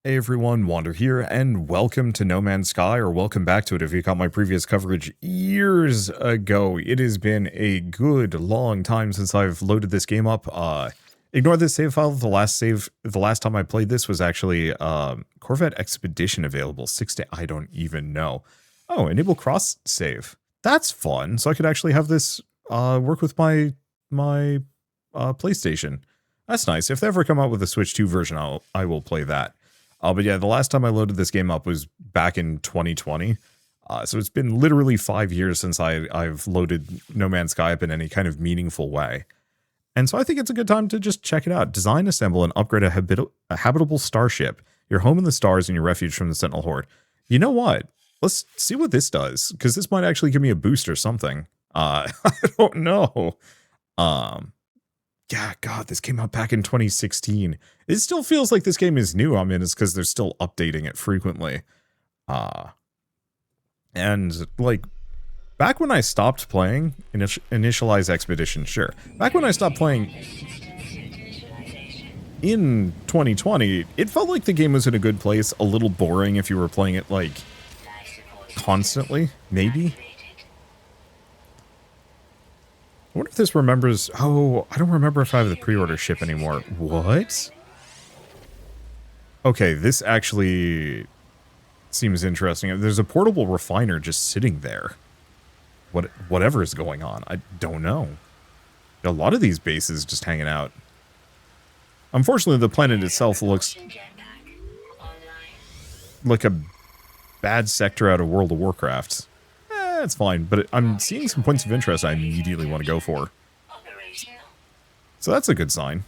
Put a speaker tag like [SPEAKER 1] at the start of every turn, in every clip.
[SPEAKER 1] Hey everyone, Wander here, and welcome to No Man's Sky, or welcome back to it if you caught my previous coverage years ago. It has been a good long time since I've loaded this game up. Ignore this save file. The last time I played this was actually Corvette Expedition available. I don't even know. Oh, enable cross save. That's fun. So I could actually have this work with my PlayStation. That's nice. If they ever come out with a Switch 2 version, I will play that. But yeah, the last time I loaded this game up was back in 2020. So it's been literally 5 years since I've loaded No Man's Sky up in any kind of meaningful way. And so I think it's a good time to just check it out. Design, assemble, and upgrade a habitable starship. Your home in the stars and your refuge from the Sentinel Horde. You know what? Let's see what this does, because this might actually give me a boost or something. I don't know. Yeah, God, this came out back in 2016. It still feels like this game is new. I mean, it's because they're still updating it frequently. And, like, back when I stopped playing, Initialize Expedition, sure. Back when I stopped playing in 2020, it felt like the game was in a good place. A little boring if you were playing it, like, constantly, maybe. I wonder if this remembers... Oh, I don't remember if I have the pre-order ship anymore. What? Okay, this actually seems interesting. There's a portable refiner just sitting there. Whatever is going on, I don't know. A lot of these bases just hanging out. Unfortunately, the planet itself looks like a bad sector out of World of Warcraft. It's fine, but I'm seeing some points of interest I immediately want to go for. So that's a good sign.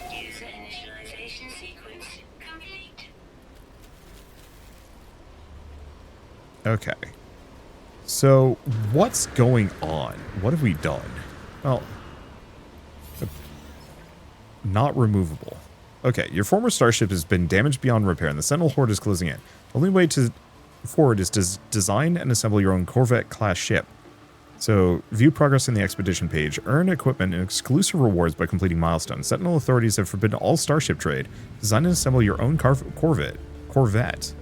[SPEAKER 2] User initialization sequence complete.
[SPEAKER 1] Okay. So, what's going on? What have we done? Well, not removable. Okay, your former starship has been damaged beyond repair, and the Sentinel Horde is closing in. The only way forward is to design and assemble your own Corvette-class ship. So, view progress in the expedition page. Earn equipment and exclusive rewards by completing milestones. Sentinel authorities have forbidden all starship trade. Design and assemble your own Corvette.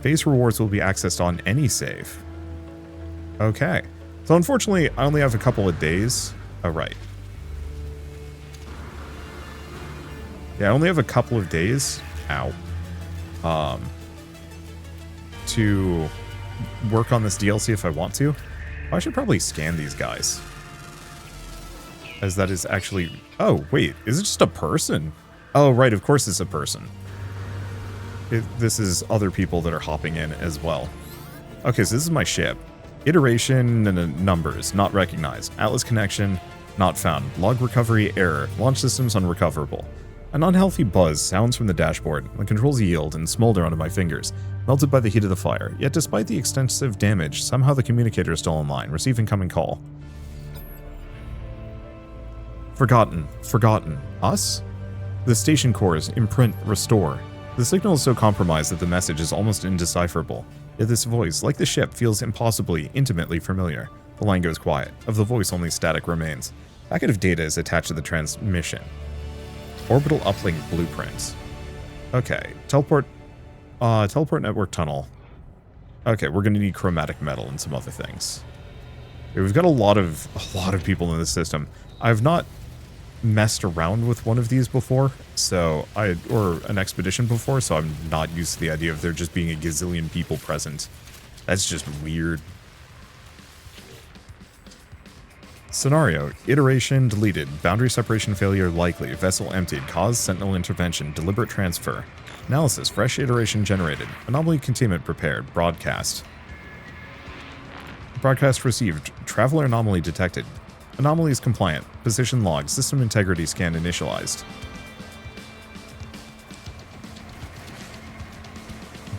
[SPEAKER 1] Base rewards will be accessed on any save. Okay. So, unfortunately, I only have a couple of days. Oh, right. Yeah, I only have a couple of days. Ow. To work on this DLC if I want to. I should probably scan these guys. As that is actually... Oh, wait. Is it just a person? Oh, right. Of course it's a person. This is other people that are hopping in as well. Okay, so this is my ship. Iteration and numbers. Not recognized. Atlas connection. Not found. Log recovery error. Launch systems unrecoverable. An unhealthy buzz sounds from the dashboard. The controls yield and smolder under my fingers, melted by the heat of the fire. Yet despite the extensive damage, somehow the communicator is still online. Receive incoming call. Forgotten. Us? The station cores. Imprint. Restore. The signal is so compromised that the message is almost indecipherable. Yet this voice, like the ship, feels impossibly, intimately familiar. The line goes quiet. Of the voice, only static remains. Packet of data is attached to the transmission. Orbital uplink blueprints. Okay, teleport network tunnel. Okay, we're gonna need chromatic metal and some other things. Okay, we've got a lot of people in the system. I've not messed around with one of these before, or an expedition before, so I'm not used to the idea of there just being a gazillion people present. That's just weird. Scenario. Iteration deleted. Boundary separation failure likely. Vessel emptied. Cause Sentinel intervention. Deliberate transfer. Analysis. Fresh iteration generated. Anomaly containment prepared. Broadcast. Broadcast received. Traveler anomaly detected. Anomaly is compliant. Position log. System integrity scan initialized.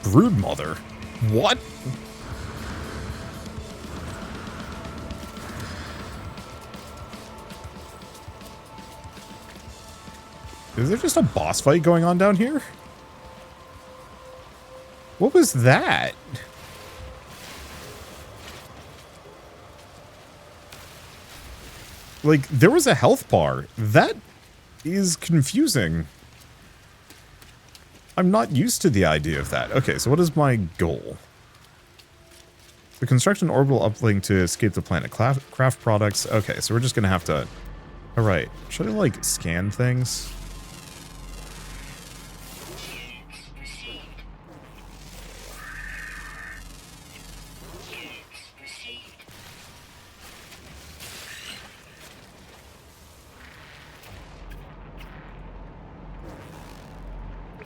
[SPEAKER 1] Broodmother? What? Is there just a boss fight going on down here? What was that? Like, there was a health bar. That is confusing. I'm not used to the idea of that. Okay, so what is my goal? To construct an orbital uplink to escape the planet. Craft products. Okay, so we're just gonna have to... Alright, should I, like, scan things?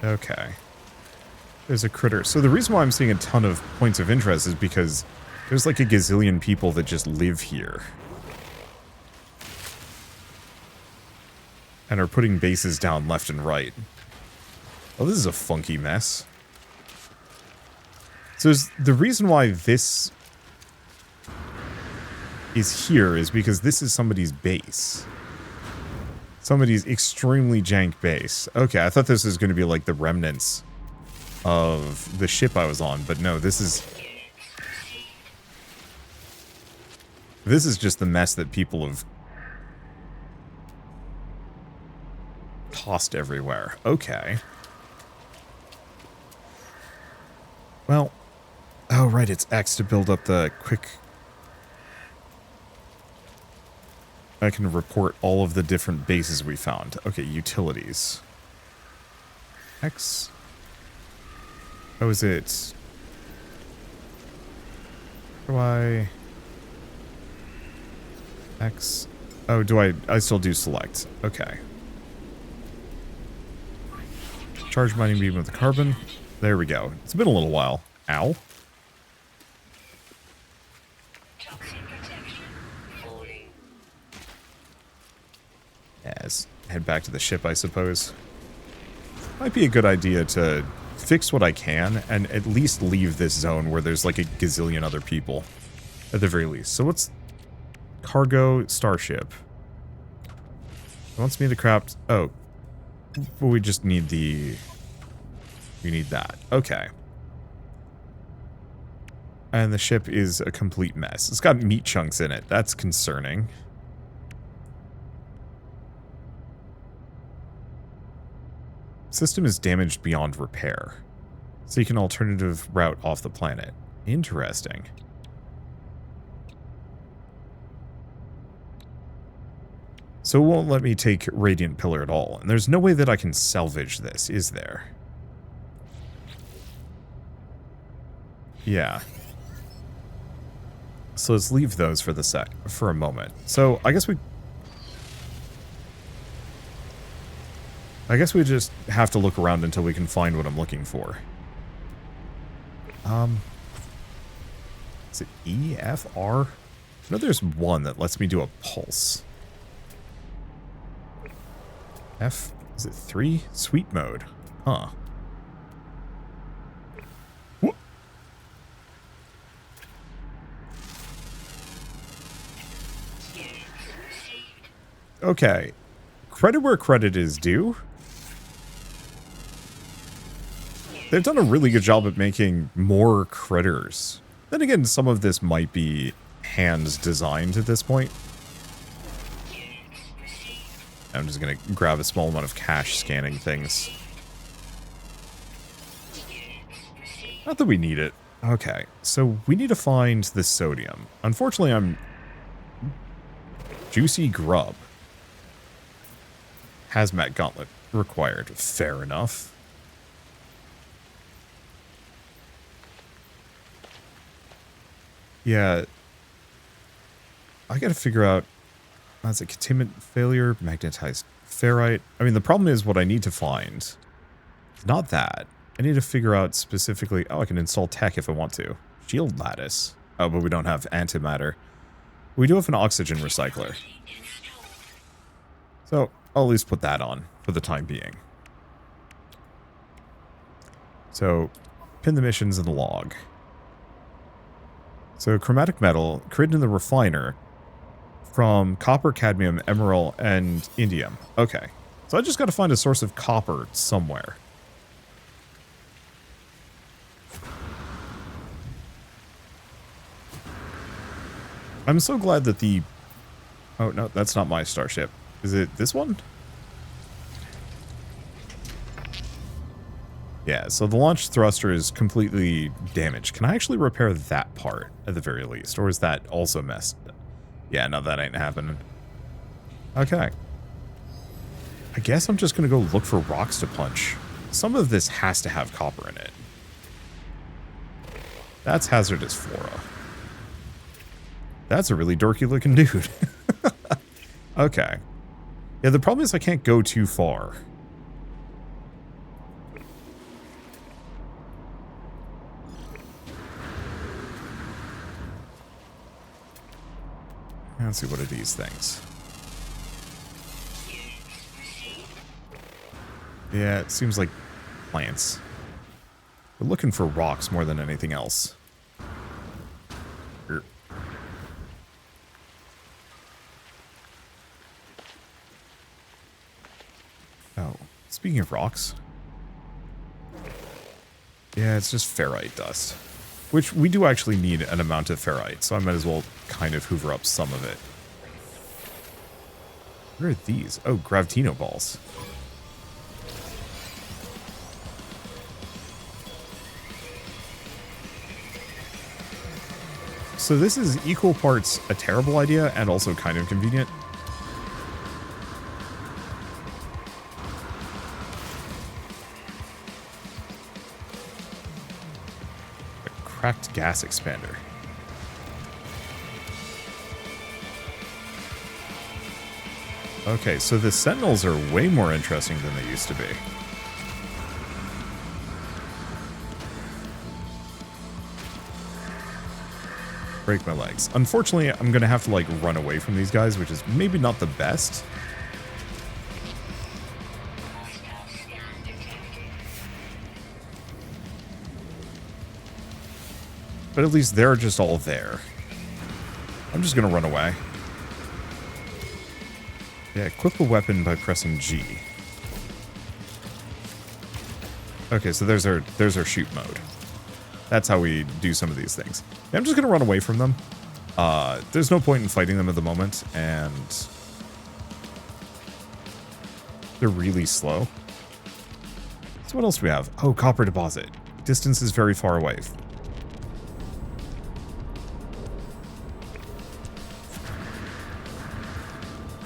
[SPEAKER 1] Okay. There's a critter. So the reason why I'm seeing a ton of points of interest is because there's like a gazillion people that just live here. And are putting bases down left and right. Oh, this is a funky mess. So the reason why this is here is because this is somebody's base. Somebody's extremely jank base. Okay, I thought this was going to be like the remnants of the ship I was on, but no, this is just the mess that people have tossed everywhere. Okay. Well, oh right, it's X to build up the quick... I can report all of the different bases we found. Okay, utilities. X. Oh, is it... Do I... X. Oh, do I still do select. Okay. Charge mining beam with the carbon. There we go. It's been a little while. Ow. Yes. Head back to the ship, I suppose. Might be a good idea to fix what I can and at least leave this zone where there's like a gazillion other people. At the very least. So what's... Cargo starship. It wants me to craft... Oh. Well, we just need the... We need that. Okay. And the ship is a complete mess. It's got meat chunks in it. That's concerning. System is damaged beyond repair. Seek an alternative route off the planet. Interesting. So it won't let me take Radiant Pillar at all. And there's no way that I can salvage this, is there? Yeah. So let's leave those for a moment. So I guess we just have to look around until we can find what I'm looking for. Is it E, F, R? I know there's one that lets me do a pulse. F, is it 3? Sweep mode. Huh. Whoop. Okay. Credit where credit is due. They've done a really good job at making more critters. Then again, some of this might be hand designed at this point. I'm just going to grab a small amount of cash scanning things. Not that we need it. Okay, so we need to find the sodium. Unfortunately, I'm... Juicy grub. Hazmat gauntlet required. Fair enough. Yeah. I gotta figure out... That's a containment failure, magnetized ferrite. I mean, the problem is what I need to find. Not that. I need to figure out specifically... Oh, I can install tech if I want to. Shield lattice. Oh, but we don't have antimatter. We do have an oxygen recycler. So, I'll at least put that on for the time being. So, pin the missions in the log. So, chromatic metal, created in the refiner from copper, cadmium, emerald, and indium. Okay. So I just got to find a source of copper somewhere. I'm so glad that the... Oh, no, that's not my starship. Is it this one? Yeah, so the launch thruster is completely damaged. Can I actually repair that part at the very least? Or is that also messed? Yeah, no, that ain't happening. Okay. I guess I'm just going to go look for rocks to punch. Some of this has to have copper in it. That's hazardous flora. That's a really dorky looking dude. Okay. Yeah, the problem is I can't go too far. Let's see, what are these things? Yeah, it seems like plants. We're looking for rocks more than anything else. Here. Oh, speaking of rocks. Yeah, it's just ferrite dust. Which we do actually need an amount of ferrite, so I might as well kind of hoover up some of it. What are these? Oh, gravitino balls. So this is equal parts a terrible idea and also kind of convenient. A cracked gas expander. Okay, so the Sentinels are way more interesting than they used to be. Break my legs. Unfortunately, I'm going to have to, like, run away from these guys, which is maybe not the best. But at least they're just all there. I'm just going to run away. Yeah, equip a weapon by pressing G. Okay, so there's our shoot mode. That's how we do some of these things. Yeah, I'm just going to run away from them. There's no point in fighting them at the moment, and they're really slow. So what else do we have? Oh, copper deposit. Distance is very far away.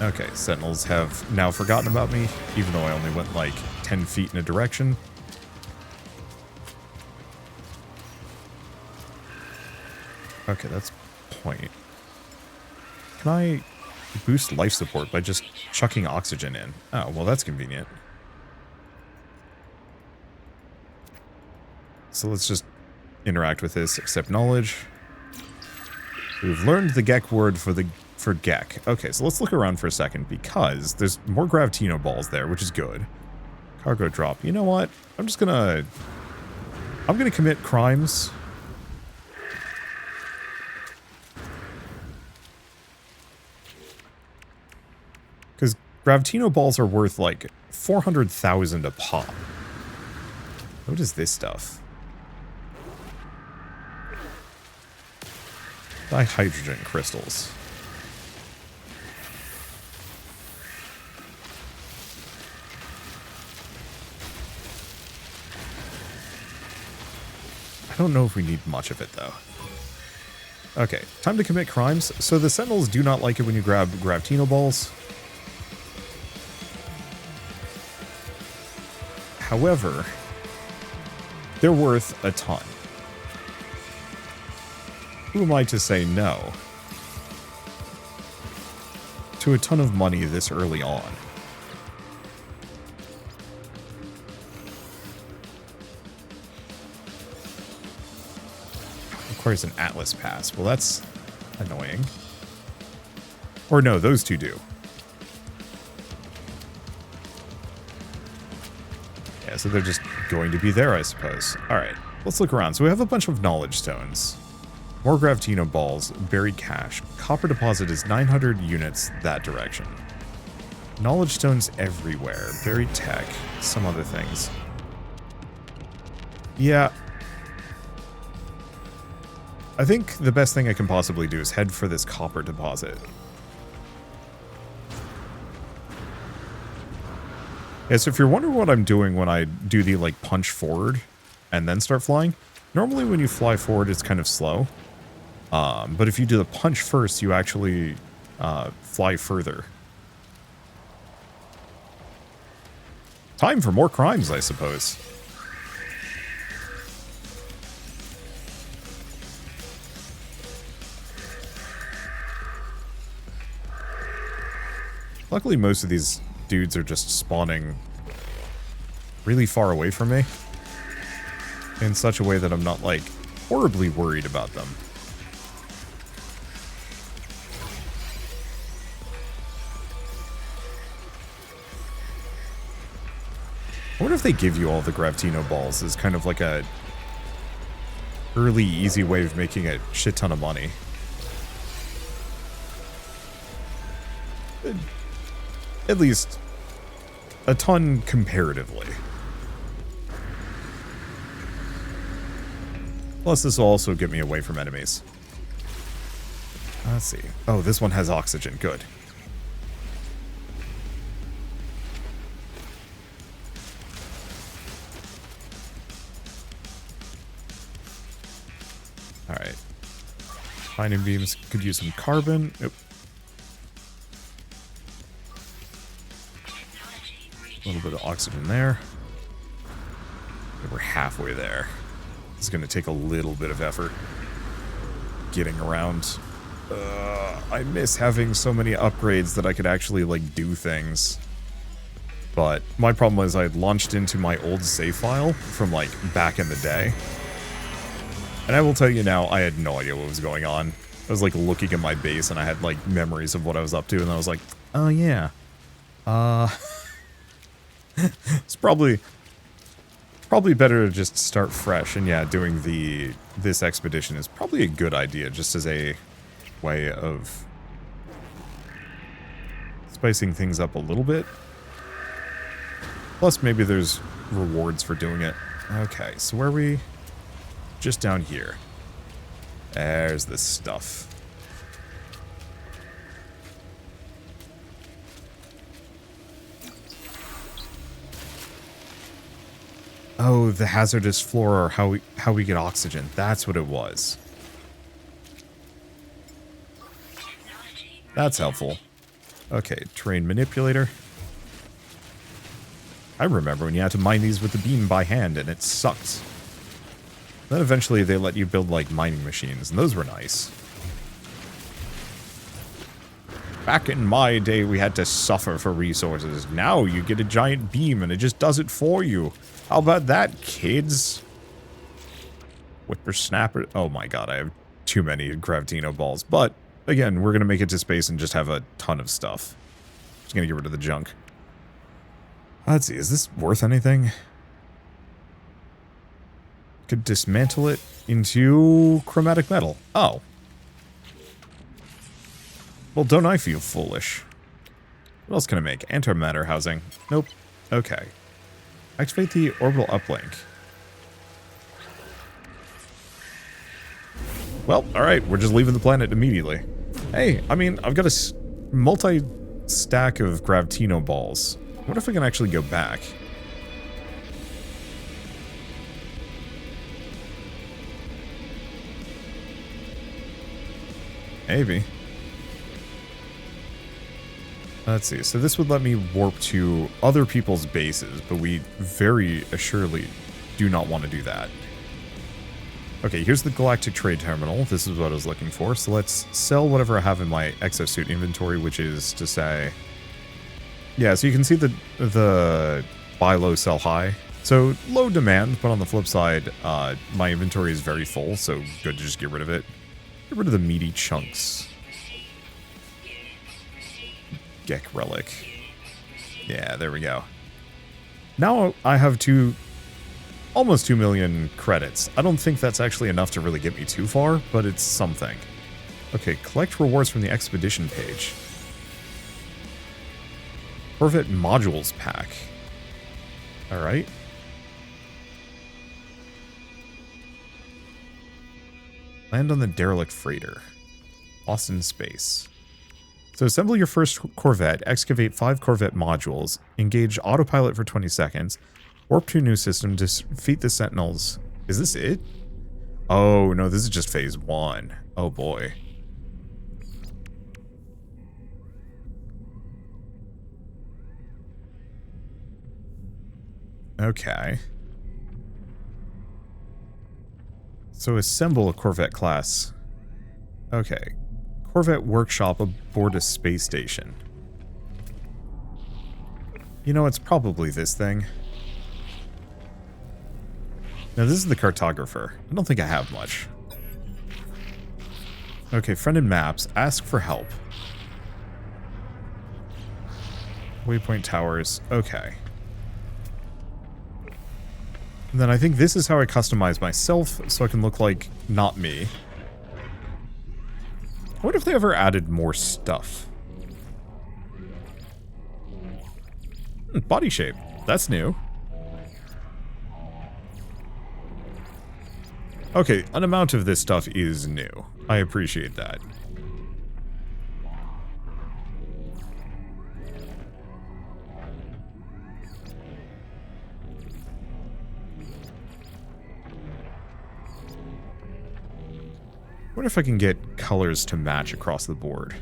[SPEAKER 1] Okay, Sentinels have now forgotten about me, even though I only went like 10 feet in a direction. Okay, that's point. Can I boost life support by just chucking oxygen in? Oh, well, that's convenient. So let's just interact with this, accept knowledge. We've learned the Gek word for Gek. Okay, so let's look around for a second because there's more gravitino balls there, which is good. Cargo drop. You know what? I'm gonna commit crimes. Because gravitino balls are worth like 400,000 a pop. What is this stuff? Dihydrogen crystals. I don't know if we need much of it, though. Okay, time to commit crimes. So the Sentinels do not like it when you grab gravitino balls. However, they're worth a ton. Who am I to say no to a ton of money this early on? Requires an Atlas pass. Well, that's annoying. Or no, those two do. Yeah, so they're just going to be there, I suppose. Alright, let's look around. So we have a bunch of knowledge stones. More gravitino balls, buried cache. Copper deposit is 900 units that direction. Knowledge stones everywhere. Buried tech. Some other things. Yeah. I think the best thing I can possibly do is head for this copper deposit. Yeah, so if you're wondering what I'm doing when I do the, like, punch forward and then start flying, normally when you fly forward, it's kind of slow. But if you do the punch first, you actually fly further. Time for more crimes, I suppose. Luckily, most of these dudes are just spawning really far away from me in such a way that I'm not, like, horribly worried about them. I wonder if they give you all the Gravitino balls as kind of like a early, easy way of making a shit ton of money. At least a ton comparatively. Plus, this will also get me away from enemies. Let's see. Oh, this one has oxygen. Good. Alright. Binding beams could use some carbon. Nope. A little bit of oxygen there. We're halfway there. It's going to take a little bit of effort getting around. I miss having so many upgrades that I could actually, like, do things. But my problem was I had launched into my old save file from, like, back in the day. And I will tell you now, I had no idea what was going on. I was, like, looking at my base and I had, like, memories of what I was up to. And I was like, oh, yeah. It's probably better to just start fresh, and yeah, doing this expedition is probably a good idea, just as a way of spicing things up a little bit. Plus, maybe there's rewards for doing it. Okay, so where are we? Just down here. There's this stuff. Oh, the hazardous flora, or how we get oxygen. That's what it was. That's helpful. Okay, terrain manipulator. I remember when you had to mine these with the beam by hand, and it sucked. Then eventually they let you build, like, mining machines, and those were nice. Back in my day, we had to suffer for resources. Now you get a giant beam, and it just does it for you. How about that, kids? Whippersnapper. Oh my god, I have too many Gravitino balls. But, again, we're going to make it to space and just have a ton of stuff. Just going to get rid of the junk. Let's see, is this worth anything? Could dismantle it into chromatic metal. Oh. Well, don't I feel foolish? What else can I make? Antimatter housing. Nope. Okay. Activate the orbital uplink. Well, alright, we're just leaving the planet immediately. Hey, I mean, I've got a multi-stack of Gravitino balls. What if I can actually go back? Maybe. Let's see, so this would let me warp to other people's bases, but we very assuredly do not want to do that. Okay, here's the Galactic Trade Terminal. This is what I was looking for, so let's sell whatever I have in my exosuit inventory, which is to say... Yeah, so you can see the buy low, sell high. So, low demand, but on the flip side, my inventory is very full, so good to just get rid of it. Get rid of the meaty chunks. Gek Relic. Yeah, there we go. Now I have almost 2 million credits. I don't think that's actually enough to really get me too far, but it's something. Okay, collect rewards from the expedition page. Corvette modules pack. Alright. Land on the derelict freighter. Lost in space. So assemble your first Corvette, excavate 5 Corvette modules, engage autopilot for 20 seconds, warp to a new system, defeat the Sentinels. Is this it? Oh, no, this is just phase 1. Oh, boy. Okay. So assemble a Corvette class. Okay. Corvette workshop aboard a space station. You know, it's probably this thing. Now, this is the cartographer. I don't think I have much. Okay, friend in maps. Ask for help. Waypoint towers. Okay. And then I think this is how I customize myself so I can look like not me. What if they ever added more stuff? Body shape. That's new. Okay, an amount of this stuff is new. I appreciate that. What if I can get colors to match across the board?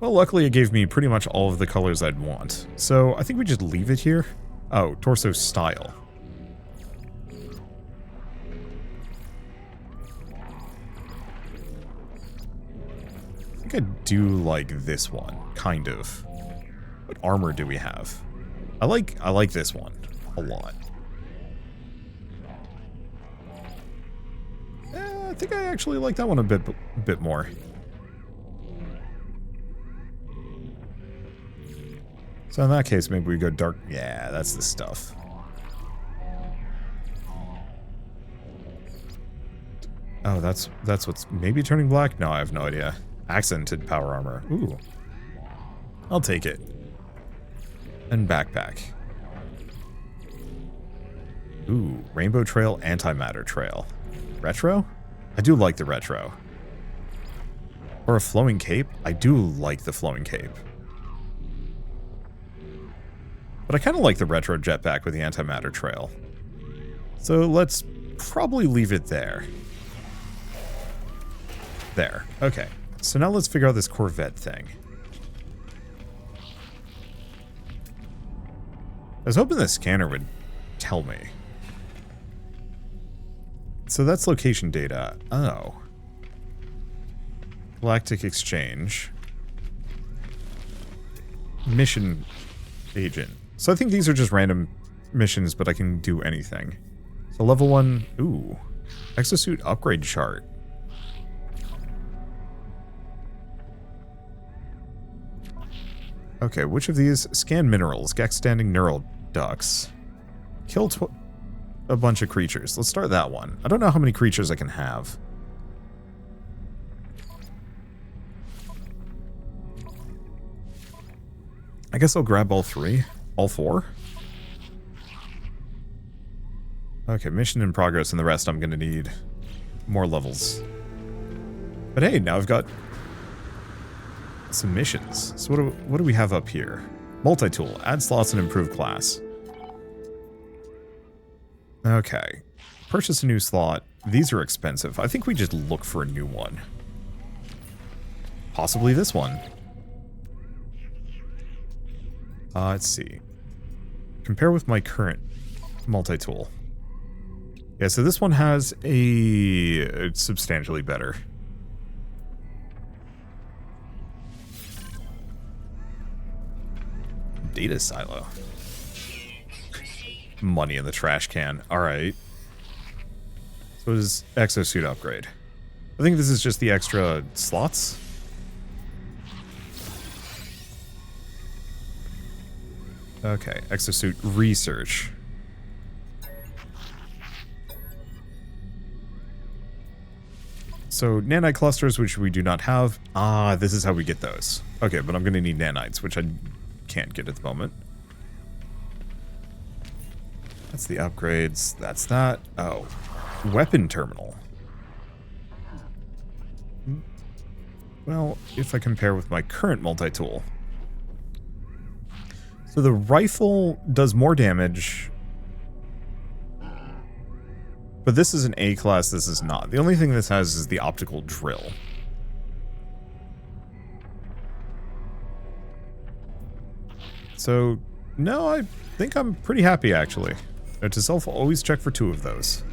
[SPEAKER 1] Well, luckily it gave me pretty much all of the colors I'd want. So I think we just leave it here. Oh, torso style. I think I do like this one, kind of. What armor do we have? I like this one a lot. I think I actually like that one a bit more. So in that case, maybe we go dark. Yeah, that's the stuff. Oh, that's what's maybe turning black? No, I have no idea. Accented power armor. Ooh. I'll take it. And backpack. Ooh, rainbow trail, antimatter trail. Retro? I do like the retro. Or a flowing cape? I do like the flowing cape. But I kind of like the retro jetpack with the antimatter trail. So let's probably leave it there. There. Okay. So now let's figure out this Corvette thing. I was hoping the scanner would tell me. So that's location data. Oh. Galactic Exchange. Mission agent. So I think these are just random missions, but I can do anything. So level 1, ooh. Exosuit upgrade chart. Okay, which of these? Scan minerals, Gex standing neural ducts. Kill a bunch of creatures. Let's start that one. I don't know how many creatures I can have. I guess I'll grab all 3. All 4? Okay, mission in progress, and the rest I'm going to need more levels. But hey, now I've got some missions. So what do we have up here? Multi-tool. Add slots and improve class. Okay. Purchase a new slot. These are expensive. I think we just look for a new one. Possibly this one. Let's see. Compare with my current multi-tool. Yeah, so this one has it's substantially better. Data silo. Money in the trash can. Alright. So what is exosuit upgrade? I think this is just the extra slots. Okay, exosuit research. So nanite clusters, which we do not have. Ah, this is how we get those. Okay, but I'm going to need nanites, which I can't get at the moment. That's the upgrades. That's that. Oh, weapon terminal. Well, if I compare with my current multi-tool. So the rifle does more damage. But this is an A class, this is not. The only thing this has is the optical drill. So, no, I think I'm pretty happy, actually. Note to self, always check for 2 of those.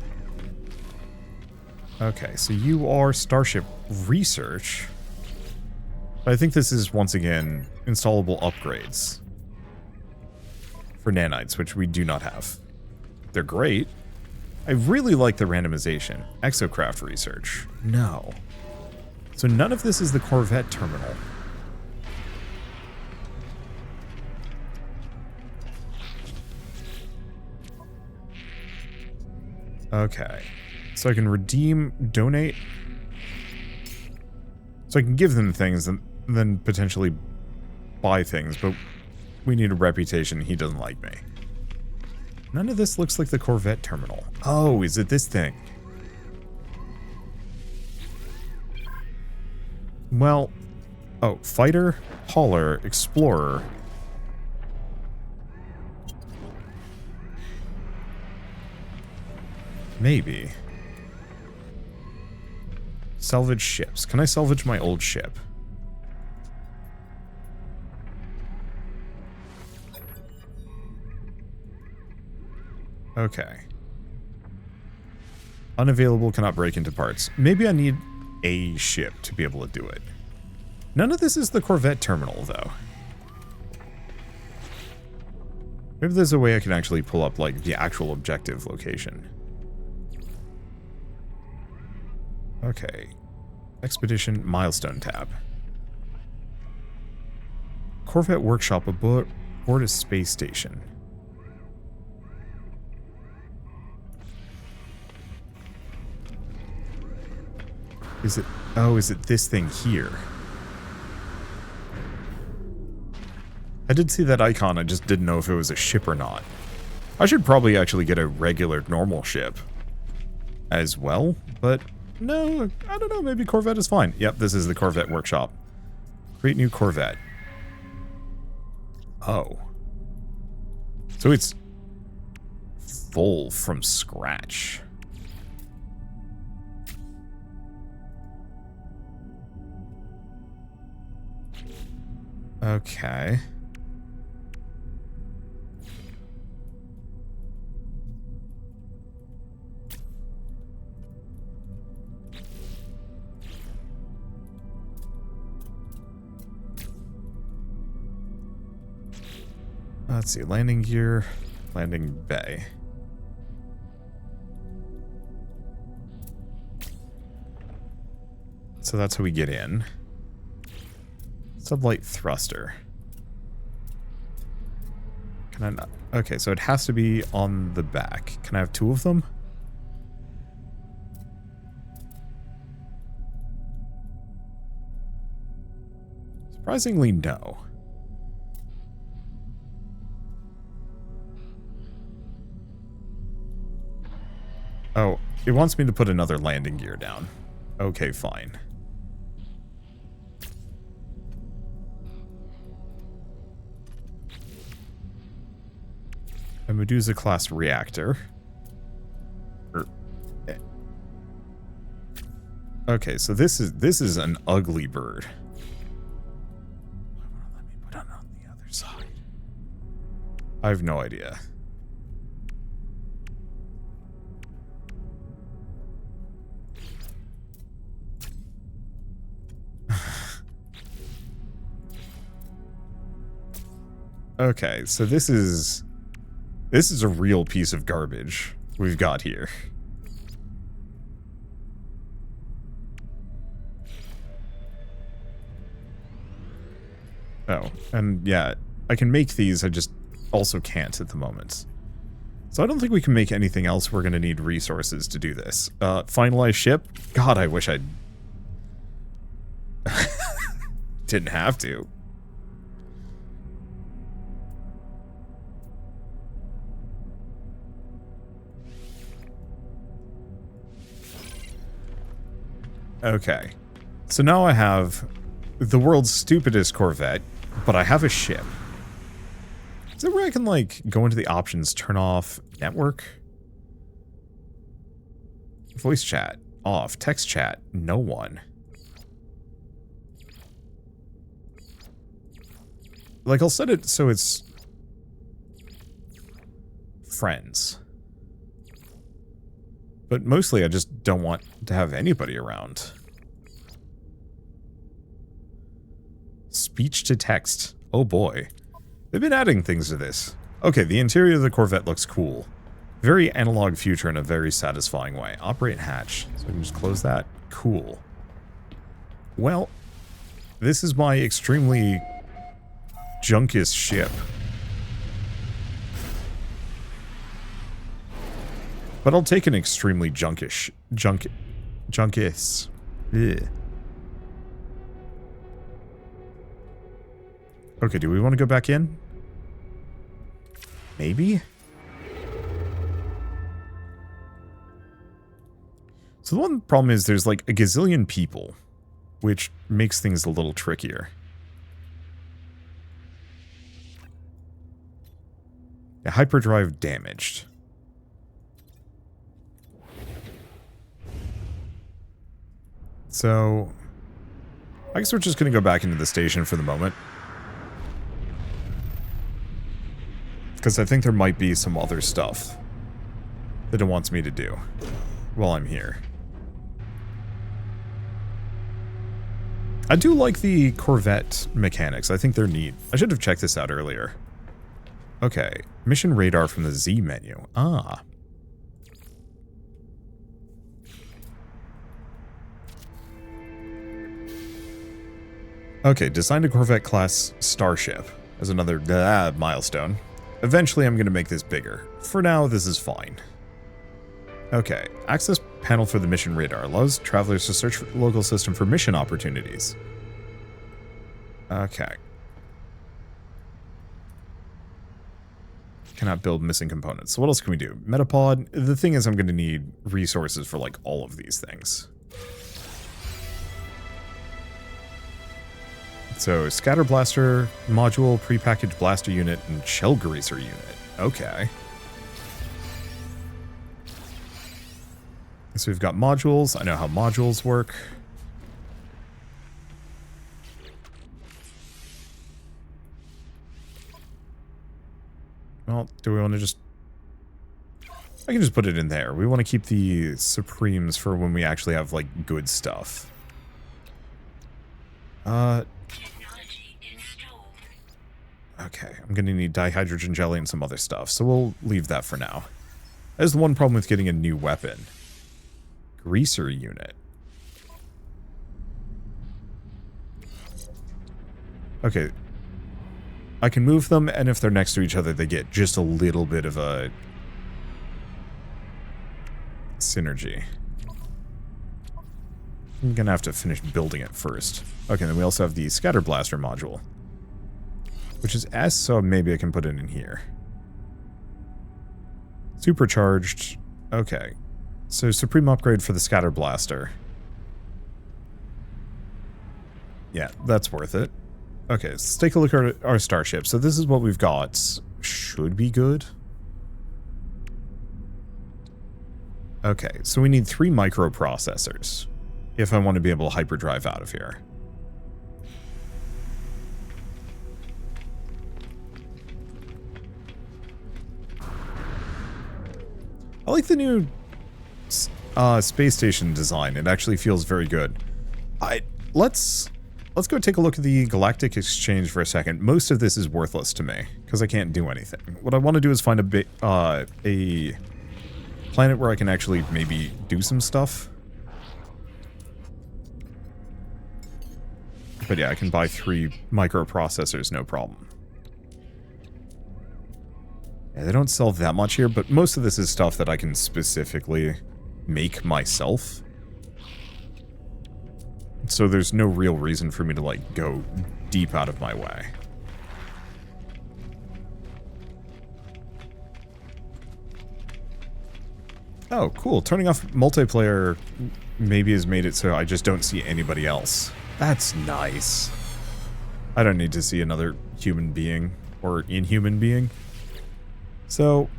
[SPEAKER 1] Okay, so you are Starship Research. But I think this is, once again, installable upgrades. For nanites, which we do not have. They're great. I really like the randomization. Exocraft Research. No. So none of this is the Corvette terminal. Okay. So I can redeem, donate. So I can give them things and then potentially buy things, but we need a reputation. He doesn't like me. None of this looks like the Corvette terminal. Oh, is it this thing? Well, oh, fighter, hauler, explorer. Maybe. Salvage ships. Can I salvage my old ship? Okay. Unavailable, cannot break into parts. Maybe I need a ship to be able to do it. None of this is the Corvette terminal, though. Maybe there's a way I can actually pull up, like, the actual objective location. Okay. Expedition milestone tab. Corvette workshop aboard a space station. Is it... Oh, is it this thing here? I did see that icon, I just didn't know if it was a ship or not. I should probably actually get a regular, normal ship as well, but no, I don't know, maybe Corvette is fine. Yep, this is the Corvette workshop. Create new Corvette. Oh. So it's full from scratch. Okay. Let's see, landing gear, landing bay. So that's how we get in. Sublight thruster. Can I not? Okay, so it has to be on the back. Can I have 2 of them? Surprisingly, no. Oh, it wants me to put another landing gear down. Okay, fine. A Medusa class reactor. Okay, so this is an ugly bird. Let me put it on the other side. I have no idea. Okay, so this is a real piece of garbage we've got here. Oh, and yeah, I can make these, I just also can't at the moment. So I don't think we can make anything else. We're going to need resources to do this. Finalize ship? God, I wish I'd Didn't have to. Okay. So now I have the world's stupidest Corvette, but I have a ship. Is there where I can, like, go into the options, turn off network? Voice chat, off. Text chat, no one. Like, I'll set it so it's friends. But mostly I just don't want to have anybody around. Speech to text. Oh boy. They've been adding things to this. Okay, the interior of the Corvette looks cool. Very analog future in a very satisfying way. Operate hatch. So I can just close that. Cool. Well, this is my extremely junkish ship. But I'll take an extremely junkish. Junkis. Ugh. Okay, do we want to go back in? Maybe? So the one problem is there's like a gazillion people, which makes things a little trickier. Yeah, hyperdrive damaged. So, I guess we're just going to go back into the station for the moment. Because I think there might be some other stuff that it wants me to do while I'm here. I do like the Corvette mechanics. I think they're neat. I should have checked this out earlier. Okay, mission radar from the Z menu. Ah. Okay, design a Corvette-class starship as another milestone. Eventually, I'm going to make this bigger. For now, this is fine. Okay, access panel for the mission radar allows travelers to search the local system for mission opportunities. Okay. Cannot build missing components. So what else can we do? Metapod. The thing is, I'm going to need resources for, like, all of these things. So, scatter blaster, module, prepackaged blaster unit, and shell greaser unit. Okay. So we've got modules. I know how modules work. Well, do we want to just... I can just put it in there. We want to keep the Supremes for when we actually have, like, good stuff. Okay, I'm going to need dihydrogen jelly and some other stuff, so we'll leave that for now. There's the one problem with getting a new weapon. Greaser unit. Okay. I can move them, and if they're next to each other, they get just a little bit of a synergy. I'm going to have to finish building it first. Okay, then we also have the scatter blaster module. Which is S, so maybe I can put it in here. Supercharged. Okay. So, Supreme upgrade for the Scatter Blaster. Yeah, that's worth it. Okay, let's take a look at our starship. So this is what we've got. Should be good. Okay, so we need 3 microprocessors if I want to be able to hyperdrive out of here. I like the new space station design. It actually feels very good. Let's go take a look at the Galactic Exchange for a second. Most of this is worthless to me because I can't do anything. What I want to do is find a planet where I can actually maybe do some stuff. But yeah, I can buy 3 microprocessors, no problem. Yeah, they don't sell that much here, but most of this is stuff that I can specifically make myself. So there's no real reason for me to, like, go deep out of my way. Oh, cool. Turning off multiplayer maybe has made it so I just don't see anybody else. That's nice. I don't need to see another human being or inhuman being. So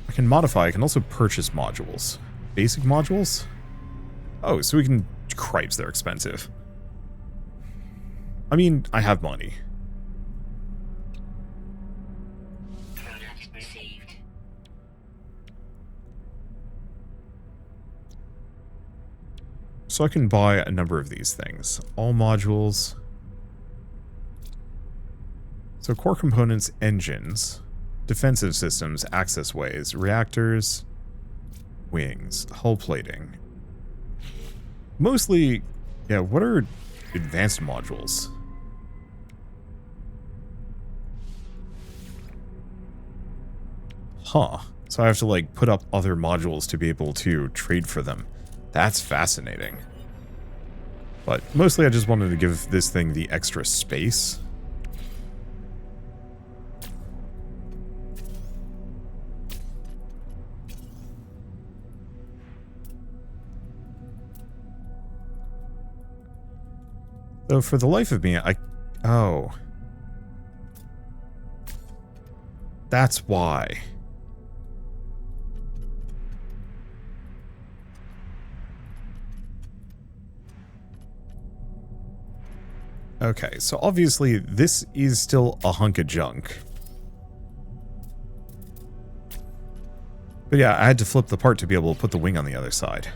[SPEAKER 1] I can modify. I can also purchase modules. Basic modules? Oh, so we can... Cripes, they're expensive. I mean, I have money.
[SPEAKER 2] Product received.
[SPEAKER 1] So I can buy a number of these things. All modules. So core components, engines, defensive systems, access ways, reactors, wings, hull plating. Mostly, yeah, what are advanced modules? Huh. So I have to, like, put up other modules to be able to trade for them. That's fascinating. But mostly I just wanted to give this thing the extra space. Though for the life of me, oh. That's why. Okay, so obviously this is still a hunk of junk. But yeah, I had to flip the part to be able to put the wing on the other side.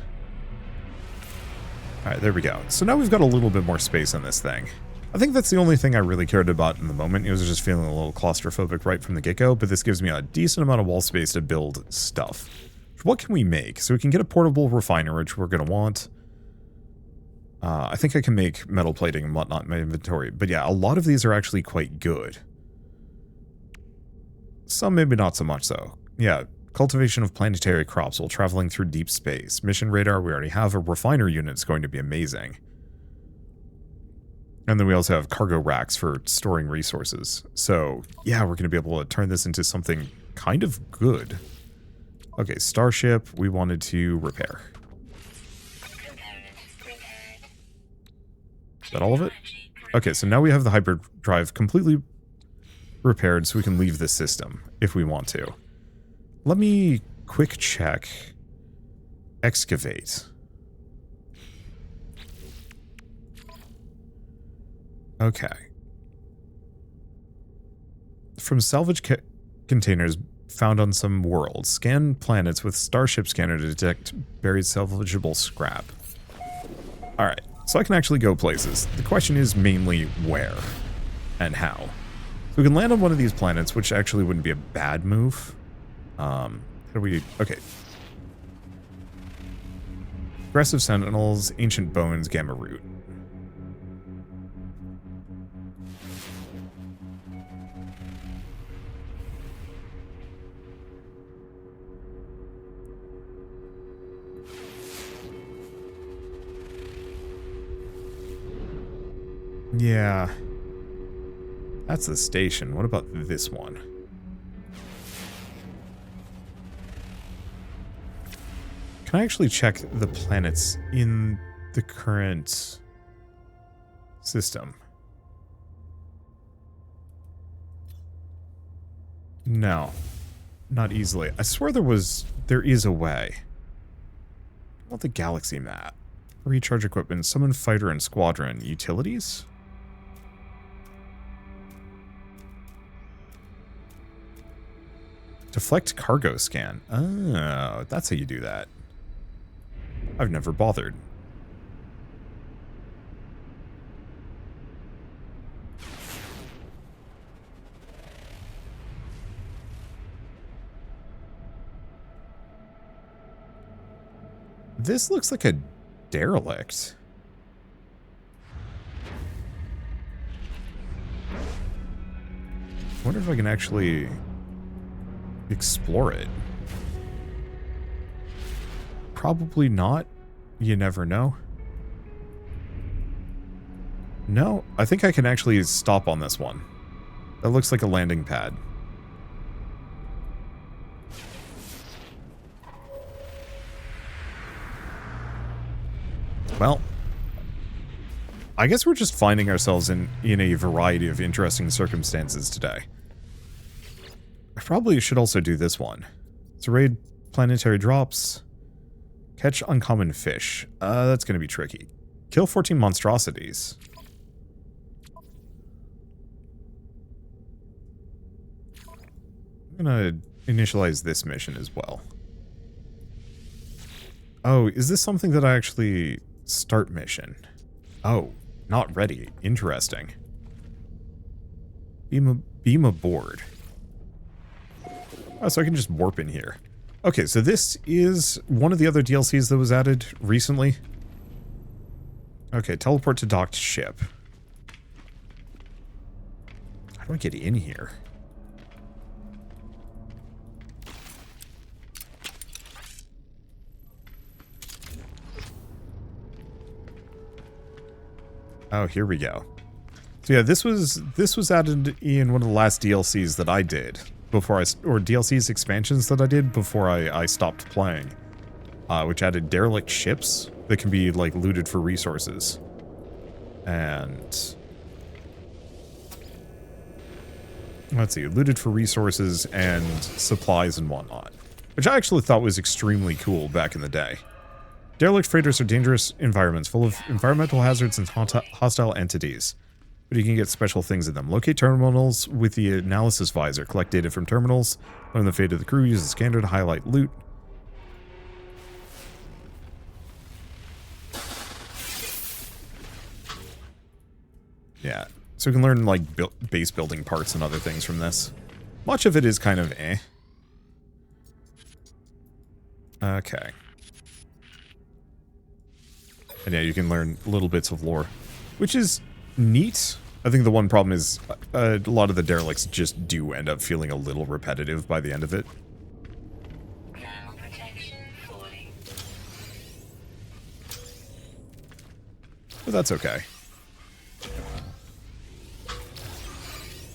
[SPEAKER 1] Alright, there we go. So now we've got a little bit more space on this thing. I think that's the only thing I really cared about in the moment. It was just feeling a little claustrophobic right from the get-go, but this gives me a decent amount of wall space to build stuff. What can we make? So we can get a portable refiner, which we're going to want. I think I can make metal plating and whatnot in my inventory. But yeah, a lot of these are actually quite good. Some maybe not so much, though. Yeah, cultivation of planetary crops while traveling through deep space. Mission radar, we already have. A refiner unit is going to be amazing. And then we also have cargo racks for storing resources. So, yeah, we're going to be able to turn this into something kind of good. Okay, starship, we wanted to repair. Is that all of it? Okay, so now we have the hyperdrive completely repaired so we can leave this system if we want to. Let me quick check. Excavate. Okay. From salvage containers found on some worlds, scan planets with Starship Scanner to detect buried salvageable scrap. Alright, so I can actually go places. The question is mainly where and how. So we can land on one of these planets, which actually wouldn't be a bad move. How do we... Okay. Aggressive Sentinels, Ancient Bones, Gamma Root. Yeah. That's the station. What about this one? Can I actually check the planets in the current system? No. Not easily. I swear there is a way. I want the galaxy map. Recharge equipment, summon fighter and squadron. Utilities? Deflect cargo scan. Oh, that's how you do that. I've never bothered. This looks like a derelict. I wonder if I can actually explore it. Probably not. You never know. No, I think I can actually stop on this one. That looks like a landing pad. Well, I guess we're just finding ourselves in a variety of interesting circumstances today. I probably should also do this one. So raid planetary drops. Catch uncommon fish. That's going to be tricky. Kill 14 monstrosities. I'm going to initialize this mission as well. Oh, is this something that I actually start mission? Oh, not ready. Interesting. Beam aboard. Oh, so I can just warp in here. Okay, so this is one of the other DLCs that was added recently. Okay, teleport to docked ship. How do I get in here? Oh, here we go. So yeah, this was added in one of the last DLCs that I did before or DLCs expansions that I did before I stopped playing, which added derelict ships that can be like looted for resources, and let's see, looted for resources and supplies and whatnot, which I actually thought was extremely cool back in the day. Derelict freighters are dangerous environments full of environmental hazards and hostile entities, but you can get special things in them. Locate terminals with the analysis visor. Collect data from terminals. Learn the fate of the crew. Use the scanner to highlight loot. Yeah, so we can learn like base building parts and other things from this. Much of it is kind of eh. Okay. And yeah, you can learn little bits of lore, which is neat. I think the one problem is a lot of the derelicts just do end up feeling a little repetitive by the end of it. But that's okay.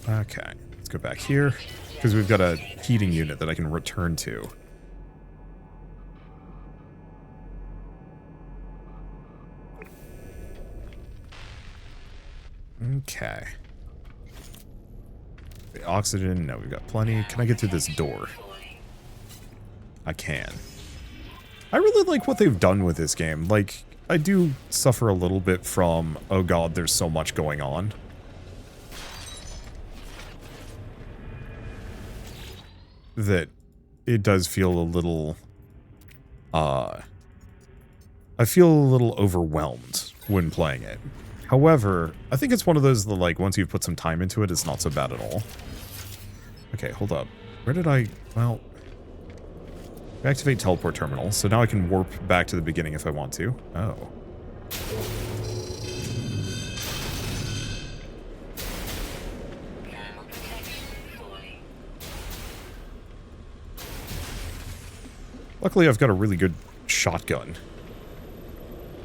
[SPEAKER 1] Okay, let's go back here, because we've got a heating unit that I can return to. Okay. The oxygen, no, we've got plenty. Can I get through this door? I can. I really like what they've done with this game. Like, I do suffer a little bit from, oh god, there's so much going on. That it does feel a little, I feel a little overwhelmed when playing it. However, I think it's one of those that, like, once you've put some time into it, it's not so bad at all. Okay, hold up. Where did I... Well... Activate teleport terminal, so now I can warp back to the beginning if I want to. Oh. Luckily, I've got a really good shotgun.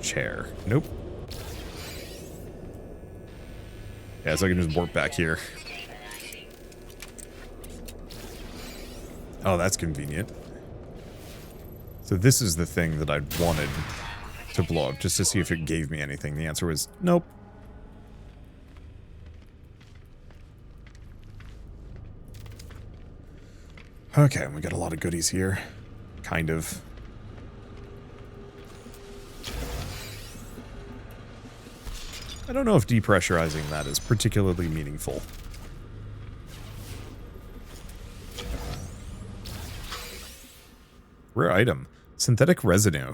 [SPEAKER 1] Chair. Nope. Yeah, so I can just warp back here. Oh, that's convenient. So this is the thing that I wanted to blow up, just to see if it gave me anything. The answer was nope. Okay, we got a lot of goodies here. Kind of. I don't know if depressurizing that is particularly meaningful. Rare item. Synthetic residue.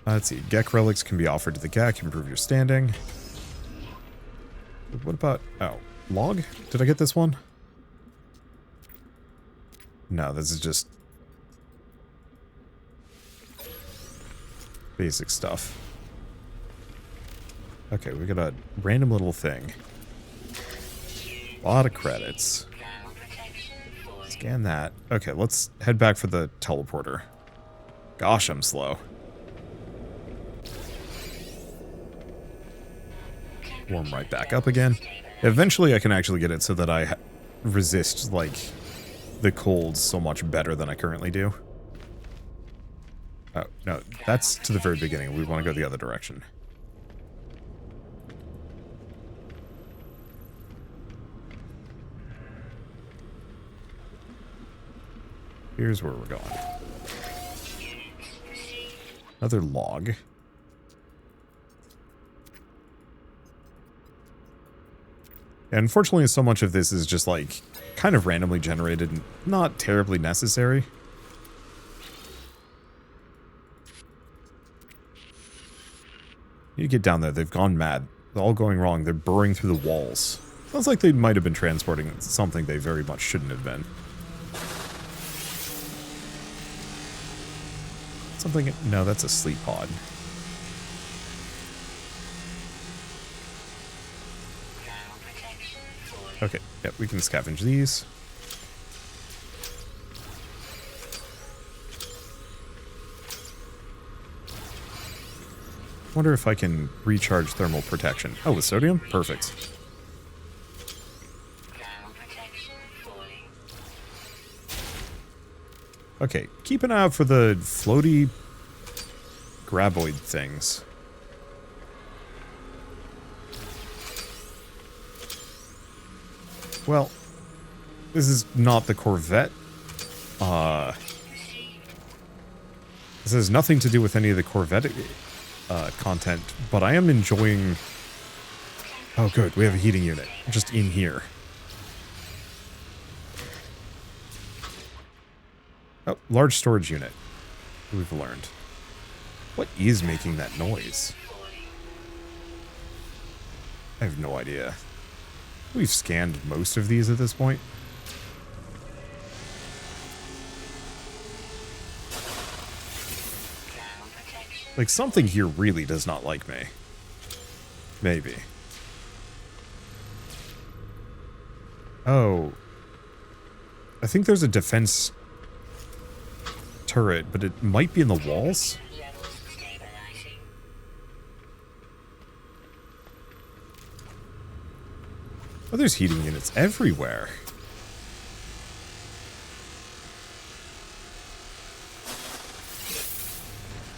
[SPEAKER 1] Let's see. Gek relics can be offered to the Gek. Improve your standing. What about... Oh. Log? Did I get this one? No, this is just... basic stuff. Okay, we got a random little thing. A lot of credits. Scan that. Okay, let's head back for the teleporter. Gosh, I'm slow. Warm right back up again. Eventually I can actually get it so that I resist, like, the cold so much better than I currently do. Oh, no, that's to the very beginning. We want to go the other direction. Here's where we're going. Another log. And unfortunately, so much of this is just, like, kind of randomly generated and not terribly necessary. You get down there, they've gone mad. They're all going wrong. They're burrowing through the walls. Sounds like they might have been transporting something they very much shouldn't have been. Something... No, that's a sleep pod. Okay, yep, we can scavenge these. Wonder if I can recharge thermal protection. Oh, with sodium? Perfect. Okay, keep an eye out for the floaty graboid things. Well, this is not the Corvette. This has nothing to do with any of the Corvette content, but I am enjoying... Oh good, we have a heating unit just in here. Oh, large storage unit. We've learned. What is making that noise? I have no idea. We've scanned most of these at this point. Like, something here really does not like me. Maybe. Oh. I think there's a defense turret, but it might be in the walls? Oh, there's heating units everywhere.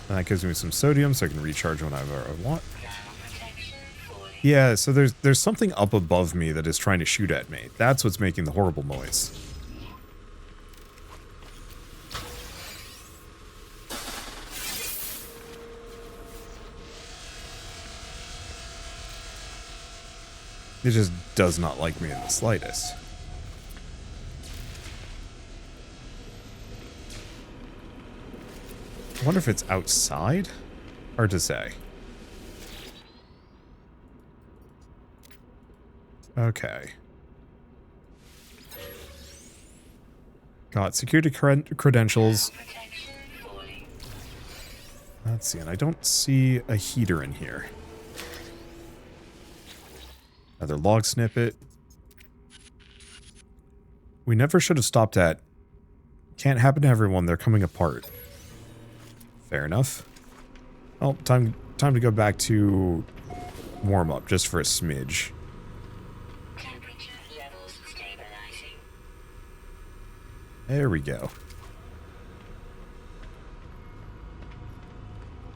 [SPEAKER 1] That gives me some sodium so I can recharge whenever I want. Yeah, so there's something up above me that is trying to shoot at me. That's what's making the horrible noise. It just does not like me in the slightest. I wonder if it's outside? Hard to say. Okay. Got security credentials. Let's see, and I don't see a heater in here. Another log snippet. We never should have stopped at. Can't happen to everyone, they're coming apart. Fair enough. Oh, time to go back to warm up just for a smidge.
[SPEAKER 2] Temperature levels stabilizing.
[SPEAKER 1] There we go.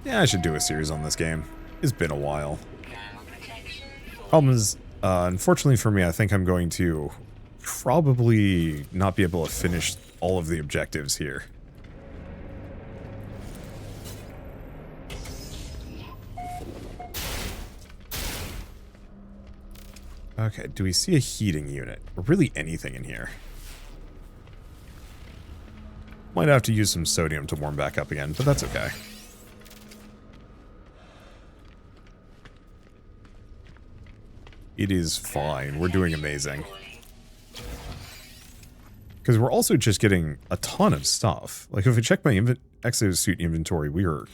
[SPEAKER 1] Yeah, I should do a series on this game. It's been a while. Problem is, unfortunately for me, I think I'm going to probably not be able to finish all of the objectives here. Okay, do we see a heating unit? Or really anything in here? Might have to use some sodium to warm back up again, but that's okay. It is fine. We're doing amazing. Because we're also just getting a ton of stuff. Like, if I check my exosuit inventory, we are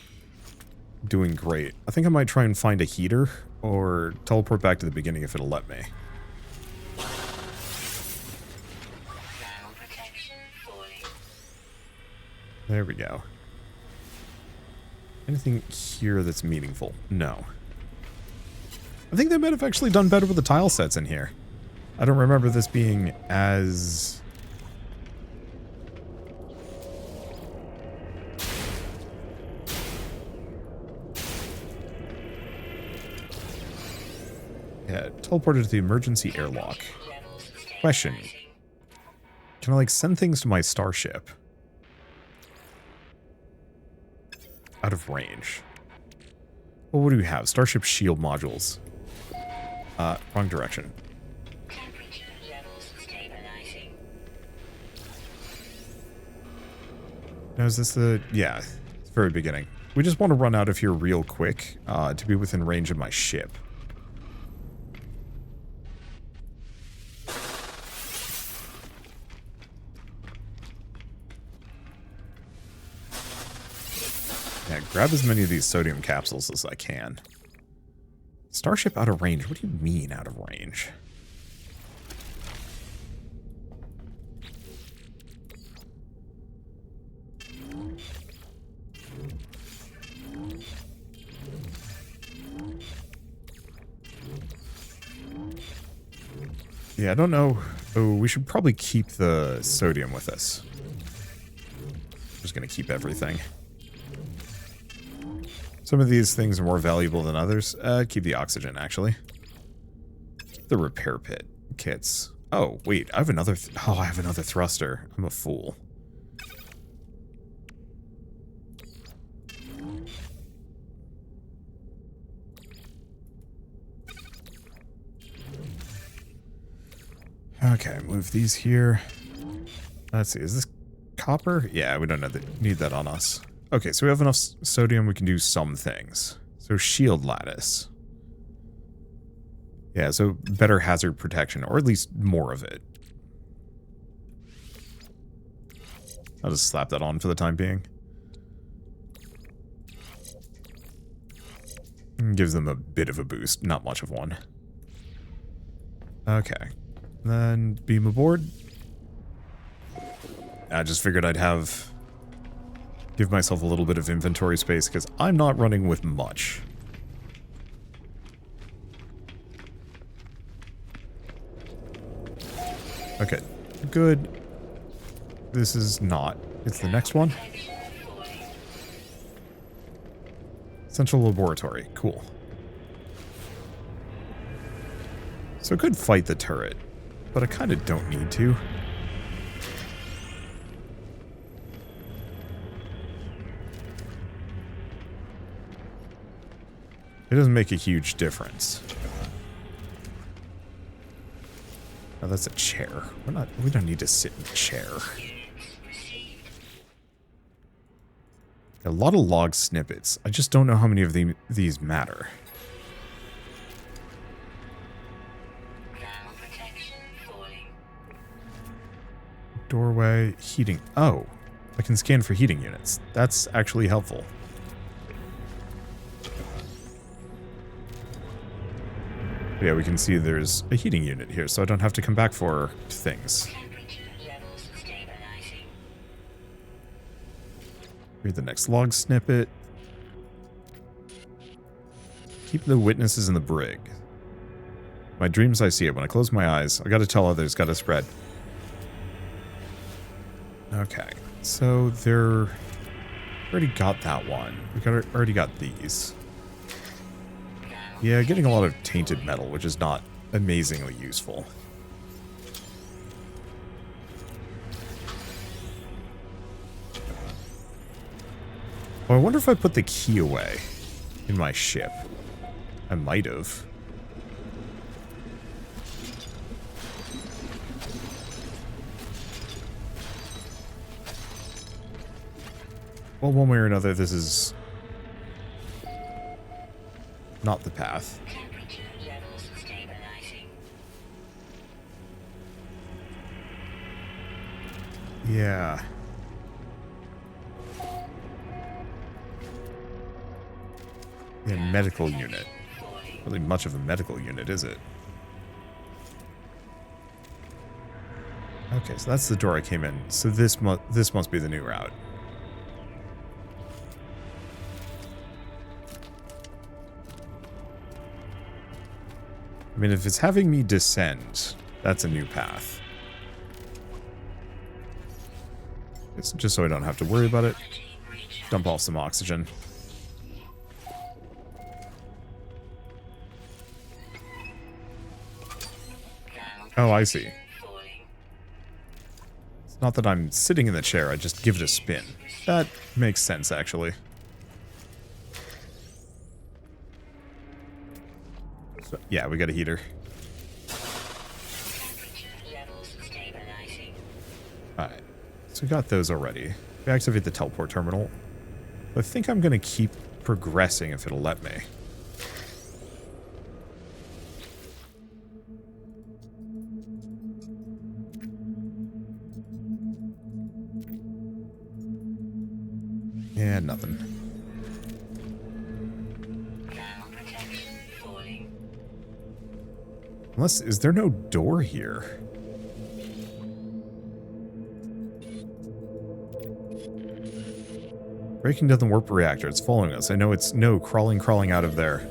[SPEAKER 1] doing great. I think I might try and find a heater, or teleport back to the beginning if it'll let me. There we go. Anything here that's meaningful? No. I think they might have actually done better with the tile sets in here. I don't remember this being as... Yeah, teleported to the emergency airlock. Question. Can I, like, send things to my starship? Out of range. Well, what do we have? Starship shield modules. Wrong direction.
[SPEAKER 2] Temperature levels stabilizing.
[SPEAKER 1] Now, is this the... Yeah, it's the very beginning. We just want to run out of here real quick to be within range of my ship. Yeah, grab as many of these sodium capsules as I can. Starship out of range? What do you mean out of range? Yeah, I don't know. Oh, we should probably keep the sodium with us. I'm just going to keep everything. Some of these things are more valuable than others. Keep the oxygen, actually. The repair pit kits. Oh, wait, I have another... I have another thruster. I'm a fool. Okay, move these here. Let's see, is this copper? Yeah, we don't need that on us. Okay, so we have enough sodium, we can do some things. So shield lattice. Yeah, so better hazard protection, or at least more of it. I'll just slap that on for the time being. Gives them a bit of a boost, not much of one. Okay. Then beam aboard. I just figured I'd give myself a little bit of inventory space because I'm not running with much. Okay, good. This is not. It's the next one. Central laboratory, cool. So I could fight the turret, but I kind of don't need to. It doesn't make a huge difference. Oh, that's a chair. We don't need to sit in a chair. A lot of log snippets. I just don't know how many of these matter. Doorway, heating. Oh, I can scan for heating units. That's actually helpful. Yeah, we can see there's a heating unit here, so I don't have to come back for things. Read the next log snippet. Keep the witnesses in the brig. My dreams I see it. When I close my eyes, I gotta tell others, gotta spread. Okay, so they're... already got that one. Already got these. Yeah, getting a lot of tainted metal, which is not amazingly useful. Well, I wonder if I put the key away in my ship. I might have. Well, one way or another, this is not the path.
[SPEAKER 2] Temperature levels stabilizing.
[SPEAKER 1] Yeah. Yeah, medical unit. Really much of a medical unit, is it? Okay, so that's the door I came in. So this must be the new route. I mean, if it's having me descend, that's a new path. It's just so I don't have to worry about it. Dump off some oxygen. Oh, I see. It's not that I'm sitting in the chair, I just give it a spin. That makes sense, actually. So, yeah, we got a heater. Alright, so we got those already. We activate the teleport terminal. I think I'm going to keep progressing if it'll let me. Yeah, nothing. Unless, is there no door here? Breaking down the warp reactor, it's following us. I know it's crawling out of there.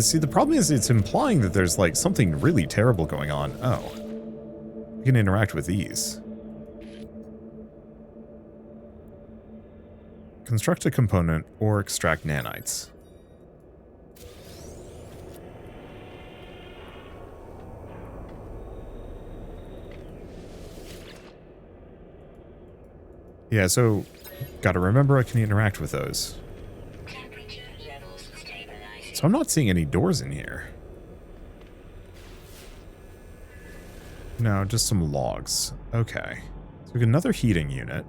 [SPEAKER 1] See, the problem is it's implying that there's like something really terrible going on. Oh. We can interact with these. Construct a component or extract nanites. Yeah, so gotta remember I can interact with those. So I'm not seeing any doors in here. No, just some logs. Okay. So we got another heating unit.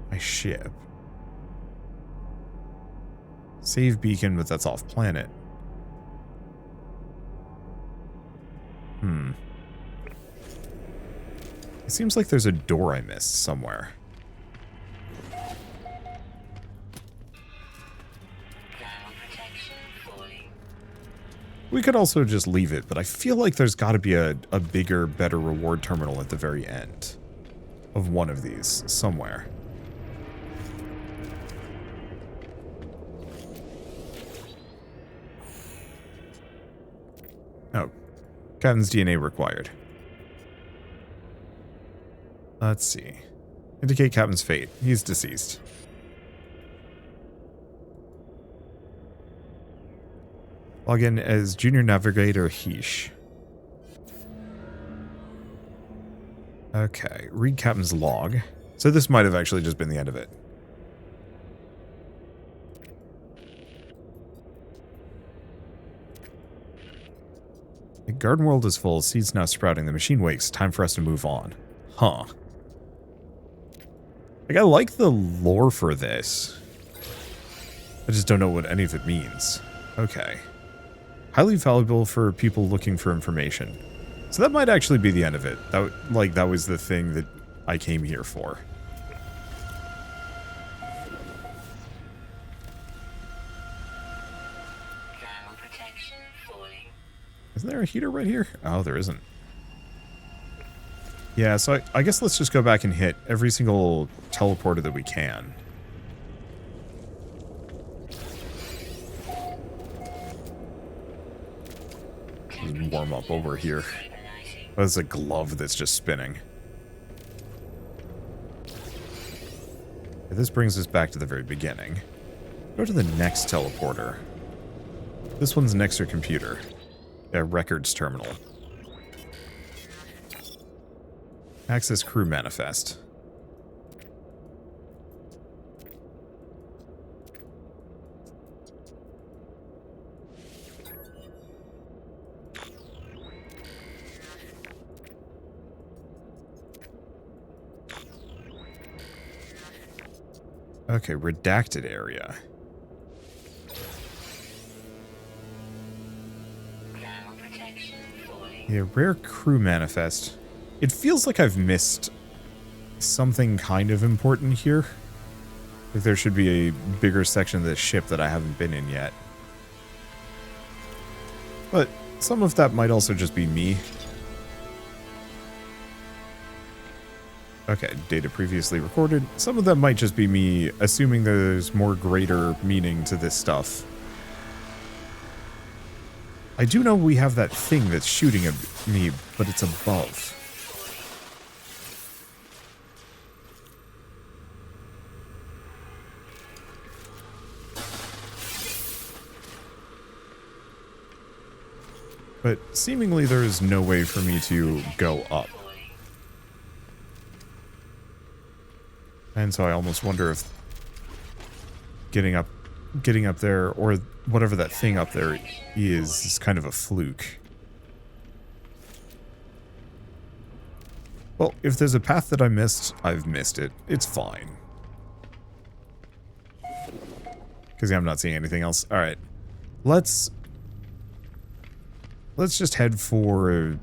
[SPEAKER 1] My ship. Save beacon, but that's off planet. It seems like there's a door I missed somewhere. We could also just leave it, but I feel like there's got to be a bigger, better reward terminal at the very end of one of these somewhere. Oh, Captain's DNA required. Let's see. Indicate Captain's fate. He's deceased. Log in as Junior Navigator Heish. Okay, read Captain's log. So this might have actually just been the end of it. The garden world is full, seeds now sprouting, the machine wakes, time for us to move on. Huh. Like, I like the lore for this. I just don't know what any of it means. Okay. Highly valuable for people looking for information. So that might actually be the end of it. That was the thing that I came here for. Isn't there a heater right here? Oh, there isn't. Yeah, so I guess let's just go back and hit every single teleporter that we can. Just warm up over here. Oh, there's a glove that's just spinning. This brings us back to the very beginning. Go to the next teleporter. This one's next to your computer. A records terminal. Access crew manifest. Okay, redacted area. Yeah, rare crew manifest. It feels like I've missed something kind of important here. Like there should be a bigger section of the ship that I haven't been in yet. But some of that might also just be me. Okay, data previously recorded. Some of that might just be me assuming there's more greater meaning to this stuff. I do know we have that thing that's shooting at me, but it's above. But seemingly there is no way for me to go up. And so I almost wonder if getting up there, or whatever that thing up there is kind of a fluke. Well, if there's a path that I missed, I've missed it. It's fine. Because yeah, I'm not seeing anything else. Alright. Let's just head for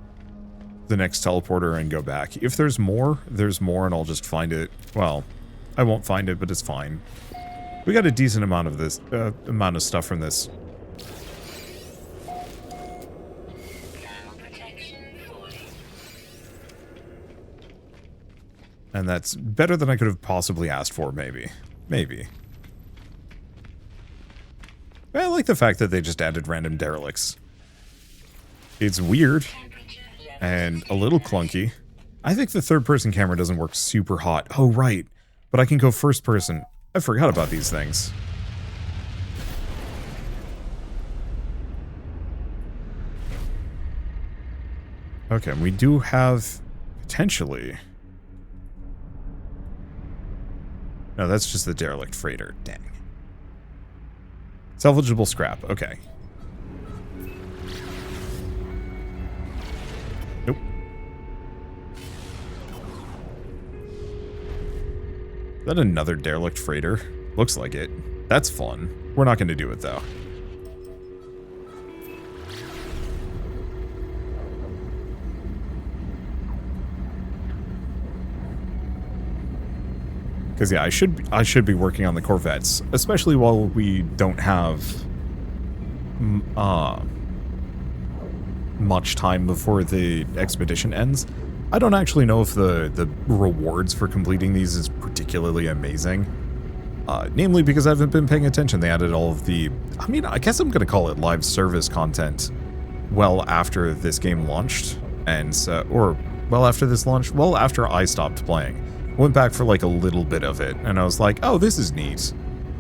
[SPEAKER 1] the next teleporter and go back. If there's more, and I'll just find it. Well, I won't find it, but it's fine. We got a decent amount of this, amount of stuff from this. And that's better than I could have possibly asked for, maybe. Maybe. I like the fact that they just added random derelicts. It's weird and a little clunky. I think the third-person camera doesn't work super hot. Oh, right. But I can go first-person. I forgot about these things. Okay, we do have potentially... No, that's just the derelict freighter. Dang. Salvageable scrap. Okay. Nope. Is that another derelict freighter? Looks like it. That's fun. We're not going to do it, though. Because yeah, I should be working on the Corvettes, especially while we don't have much time before the expedition ends. I don't actually know if the rewards for completing these is particularly amazing. Namely because I haven't been paying attention. They added all of the, I mean, I guess I'm going to call it live service content well after this game launched. And so, or well after this launch, well after I stopped playing. Went back for like a little bit of it, and I was like, oh, this is neat.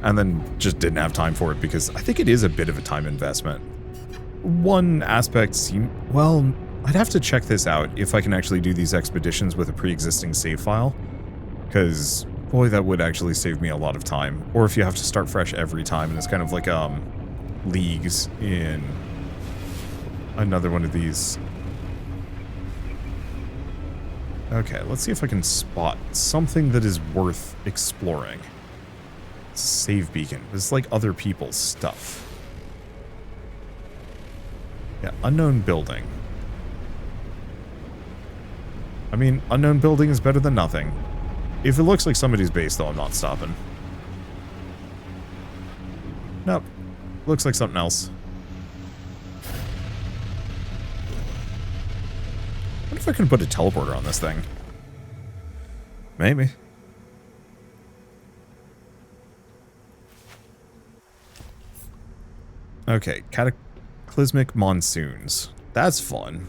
[SPEAKER 1] And then just didn't have time for it because I think it is a bit of a time investment. One aspect seemed, well, I'd have to check this out if I can actually do these expeditions with a pre-existing save file. Because, boy, that would actually save me a lot of time. Or if you have to start fresh every time, and it's kind of like leagues in another one of these. Okay, let's see if I can spot something that is worth exploring. Save beacon. This is like other people's stuff. Yeah, unknown building. I mean, unknown building is better than nothing. If it looks like somebody's base, though, I'm not stopping. Nope. Looks like something else. I wonder if I can put a teleporter on this thing. Maybe. Okay, cataclysmic monsoons. That's fun.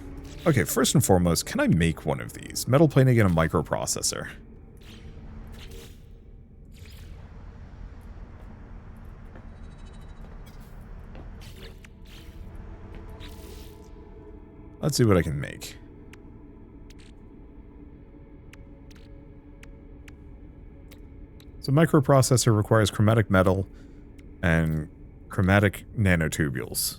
[SPEAKER 1] Okay, first and foremost, can I make one of these? Metal plating and a microprocessor. Let's see what I can make. So microprocessor requires chromatic metal and chromatic nanotubules.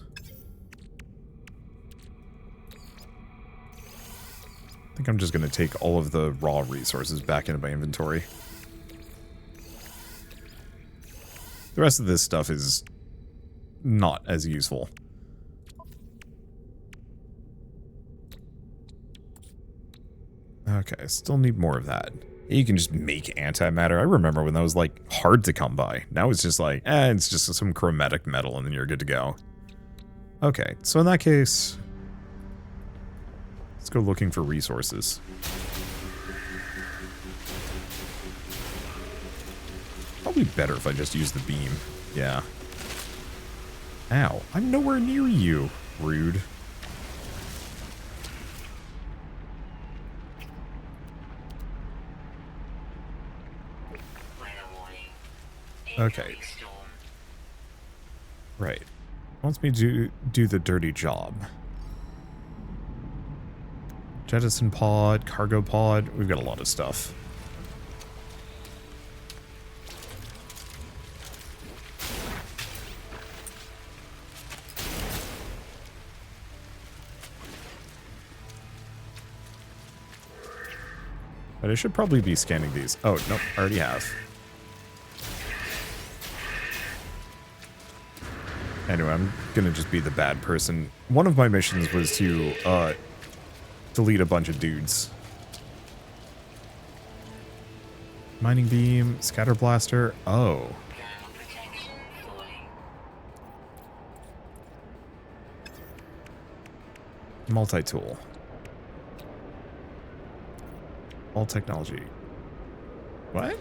[SPEAKER 1] I think I'm just going to take all of the raw resources back into my inventory. The rest of this stuff is not as useful. Okay, still need more of that. You can just make antimatter. I remember when that was, like, hard to come by. Now it's just like, it's just some chromatic metal and then you're good to go. Okay, so in that case, let's go looking for resources. Probably better if I just use the beam. Yeah. Ow, I'm nowhere near you. Rude.
[SPEAKER 2] Weather warning.
[SPEAKER 1] Okay.
[SPEAKER 2] Incoming storm.
[SPEAKER 1] Right. Wants me to do the dirty job. Jettison pod, cargo pod. We've got a lot of stuff. But I should probably be scanning these. Oh, nope, I already have. Anyway, I'm gonna just be the bad person. One of my missions was to, delete a bunch of dudes. Mining beam, scatter blaster. Oh.
[SPEAKER 2] Thermal protection falling.
[SPEAKER 1] Multi-tool. All technology. What?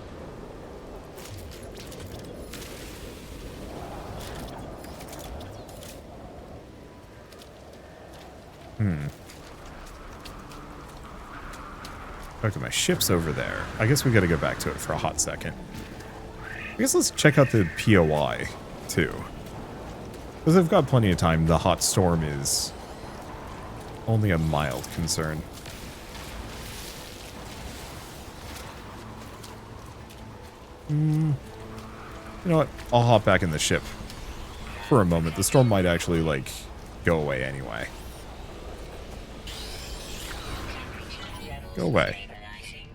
[SPEAKER 1] Okay, my ship's over there. I guess we gotta go back to it for a hot second. I guess let's check out the POI, too. Because I've got plenty of time. The hot storm is only a mild concern. You know what? I'll hop back in the ship for a moment. The storm might actually, like, go away anyway. Go away.
[SPEAKER 2] Stabilizing.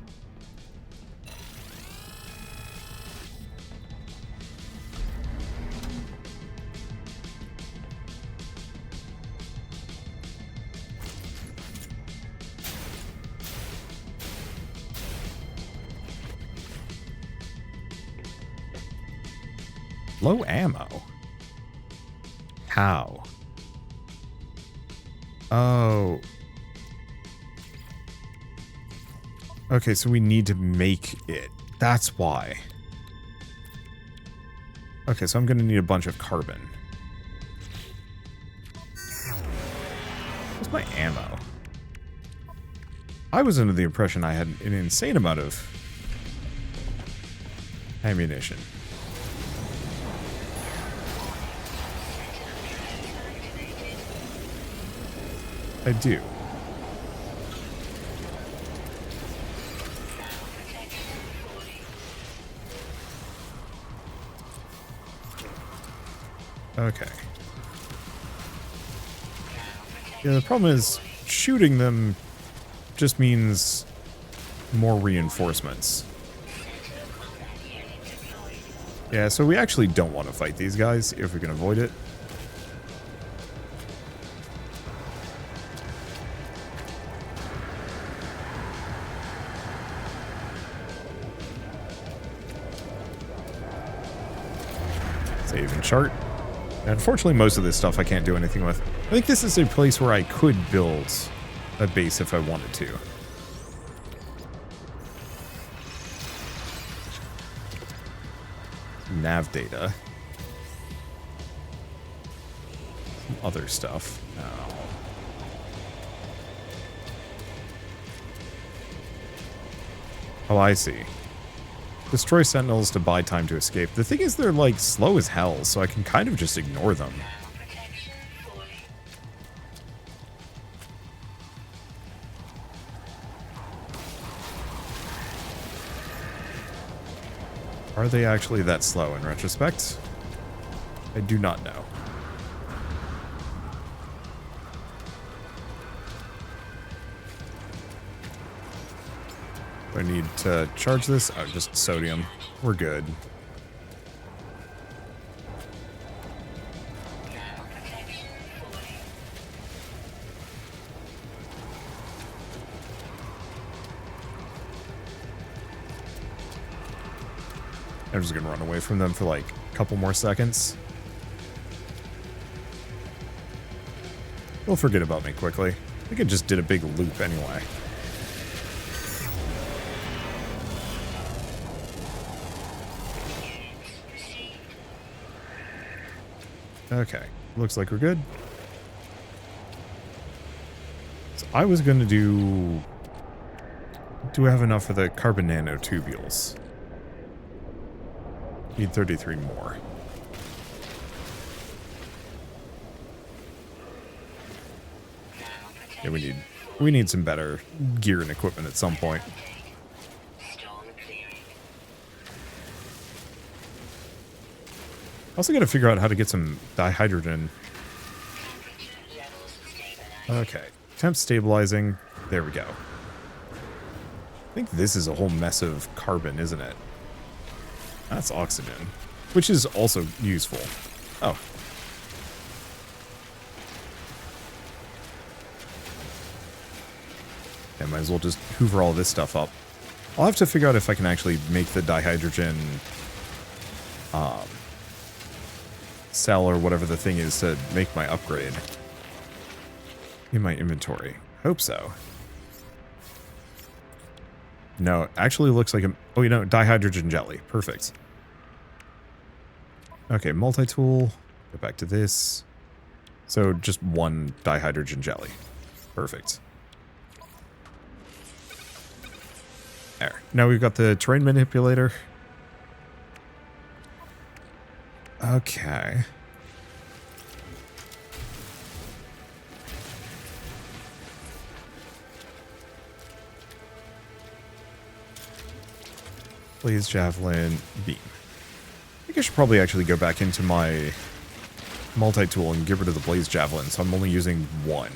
[SPEAKER 1] Low ammo? How? Oh. Okay, so we need to make it. That's why. Okay, so I'm going to need a bunch of carbon. What's my ammo? I was under the impression I had an insane amount of ammunition. I do. Okay. Yeah, the problem is shooting them just means more reinforcements. Yeah, so we actually don't want to fight these guys if we can avoid it. Save and chart. Unfortunately, most of this stuff I can't do anything with. I think this is a place where I could build a base if I wanted to. Nav data. Some other stuff. Oh, I see. Destroy sentinels to buy time to escape. The thing is, they're like slow as hell, so I can kind of just ignore them.
[SPEAKER 2] Thermal protection falling.
[SPEAKER 1] Are they actually that slow in retrospect? I do not know. Do I need to charge this? Oh, just sodium. We're good.
[SPEAKER 2] Thermal protection falling.
[SPEAKER 1] I'm just gonna run away from them for like a couple more seconds. They'll forget about me quickly. I think it just did a big loop anyway. Okay, looks like we're good. I was going to do... Do I have enough for the carbon nanotubules? Need 33 more. Yeah, we need some better gear and equipment at some point.
[SPEAKER 2] Storm clearing.
[SPEAKER 1] Also got to figure out how to get some dihydrogen.
[SPEAKER 2] Temperature levels stabilized.
[SPEAKER 1] Okay, temp stabilizing. There we go. I think this is a whole mess of carbon, isn't it? That's oxygen, which is also useful. Oh. I might as well just hoover all this stuff up. I'll have to figure out if I can actually make the dihydrogen cell or whatever the thing is to make my upgrade in my inventory. Hope so. No, it actually looks like a... Oh, you know, dihydrogen jelly. Perfect. Okay, multi-tool. Go back to this. So just one dihydrogen jelly. Perfect. There. Now we've got the terrain manipulator. Okay. Blaze javelin beam. I think I should probably actually go back into my multi-tool and get rid of the blaze javelin, so I'm only using one.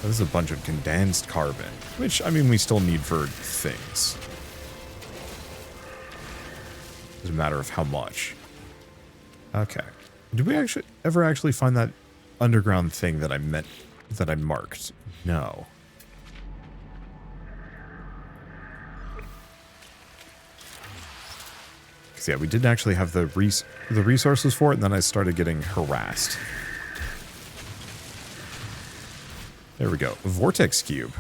[SPEAKER 1] This is a bunch of condensed carbon, which, I mean, we still need for things. It's a matter of how much. Okay. Did we actually ever actually find that underground thing that I marked? No. Because, yeah, we didn't actually have the resources for it, and then I started getting harassed. There we go. Vortex cube.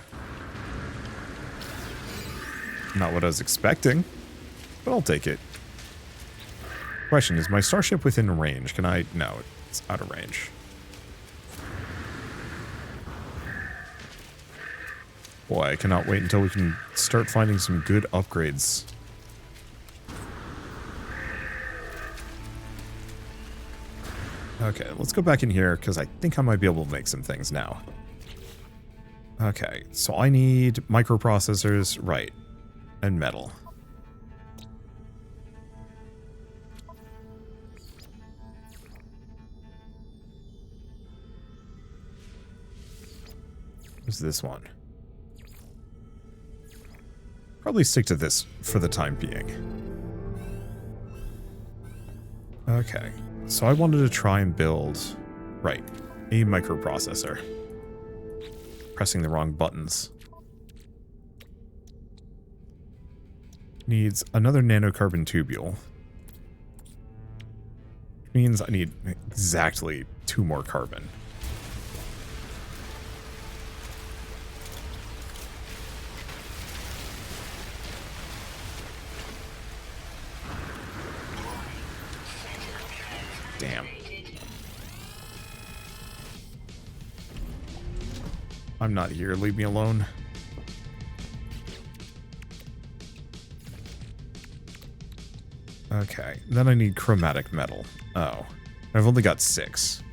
[SPEAKER 1] Not what I was expecting, but I'll take it. Question, is my starship within range? Can I... No, it's out of range. Boy, I cannot wait until we can start finding some good upgrades. Okay, let's go back in here, because I think I might be able to make some things now. Okay, so I need microprocessors, right, and metal. What's this one? Probably stick to this for the time being. Okay, so I wanted to try and build, right, a microprocessor. Pressing the wrong buttons. Needs another nanocarbon tubule. Which means I need exactly 2 more carbon. Damn. I'm not here. Leave me alone. Okay. Then I need chromatic metal. Oh. I've only got 6.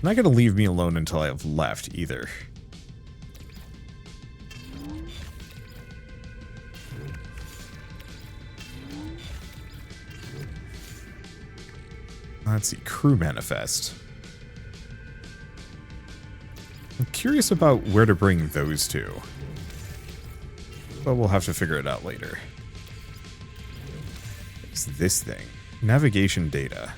[SPEAKER 1] Not gonna leave me alone until I have left either. Let's see, crew manifest. I'm curious about where to bring those to. But we'll have to figure it out later. What's this thing? Navigation data.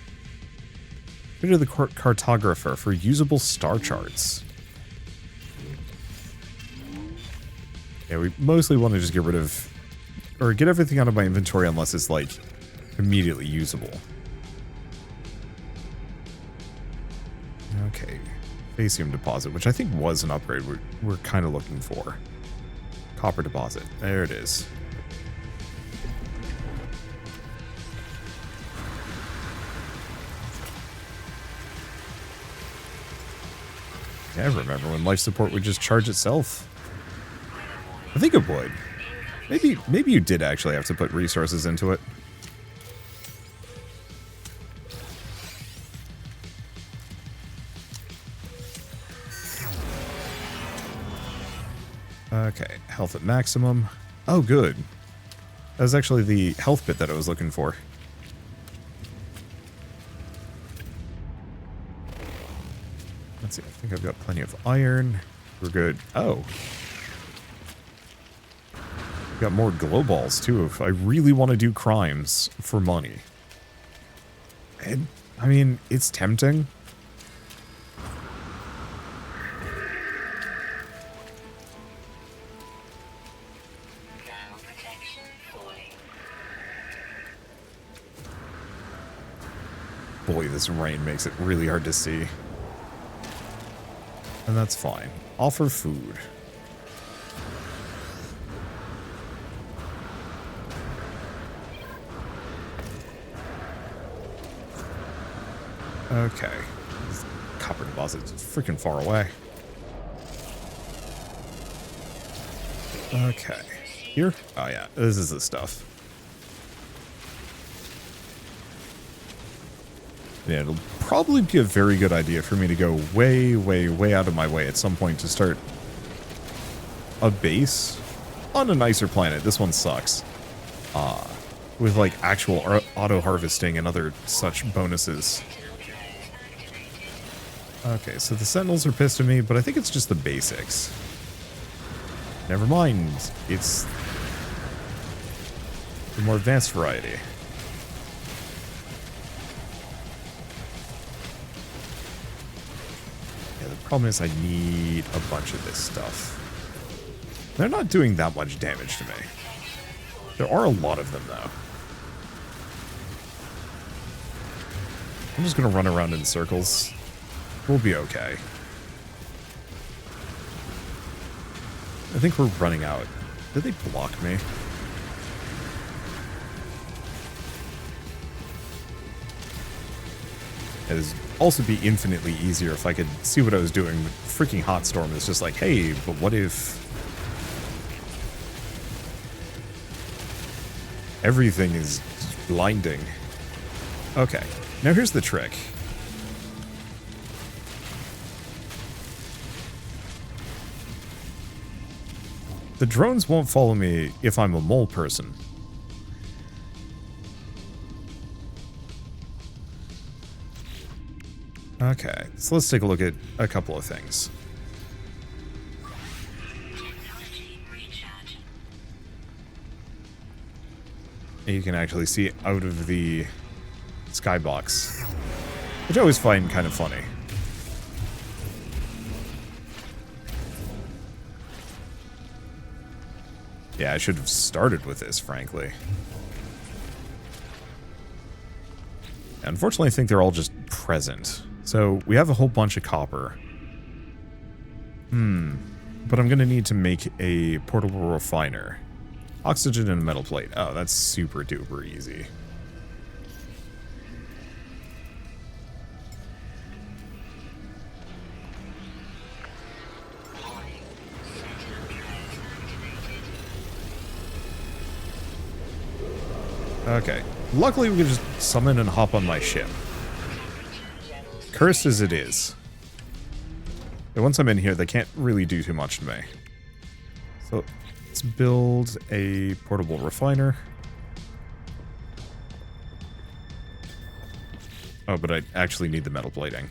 [SPEAKER 1] Go to the cartographer for usable star charts. Yeah, we mostly want to just get rid of... Or get everything out of my inventory unless it's, like, immediately usable. Okay, Phasium deposit, which I think was an upgrade we're kind of looking for. Copper deposit, there it is. Yeah, I remember when life support would just charge itself. I think it would. Maybe you did actually have to put resources into it. Okay, health at maximum. Oh, good. That was actually the health bit that I was looking for. Let's see, I think I've got plenty of iron. We're good. Oh. Got more glow balls, too, if I really want to do crimes for money. And, I mean, it's tempting. Boy, this rain makes it really hard to see. And that's fine. Offer food. Okay. This copper deposit is freaking far away. Okay. Here? Oh yeah, this is the stuff. Yeah, it'll probably be a very good idea for me to go way, way, way out of my way at some point to start a base on a nicer planet. This one sucks. With like actual auto-harvesting and other such bonuses. Okay, so the Sentinels are pissed at me, but I think it's just the basics. Never mind. It's the more advanced variety. Yeah, the problem is I need a bunch of this stuff. They're not doing that much damage to me. There are a lot of them, though. I'm just going to run around in circles. We'll be okay. I think we're running out. Did they block me? It'd also be infinitely easier if I could see what I was doing. Freaking Hot Storm is just like, hey, but what if everything is blinding? Okay, now here's the trick. The drones won't follow me if I'm a mole person. Okay, so let's take a look at a couple of things. You can actually see out of the skybox, which I always find kind of funny. Yeah, I should have started with this, frankly. Unfortunately, I think they're all just present. So, we have a whole bunch of copper. But I'm going to need to make a portable refiner. Oxygen and a metal plate. Oh, that's super duper easy. Okay. Luckily, we can just summon and hop on my ship. Cursed as it is. But once I'm in here, they can't really do too much to me. So, let's build a portable refiner. Oh, but I actually need the metal plating.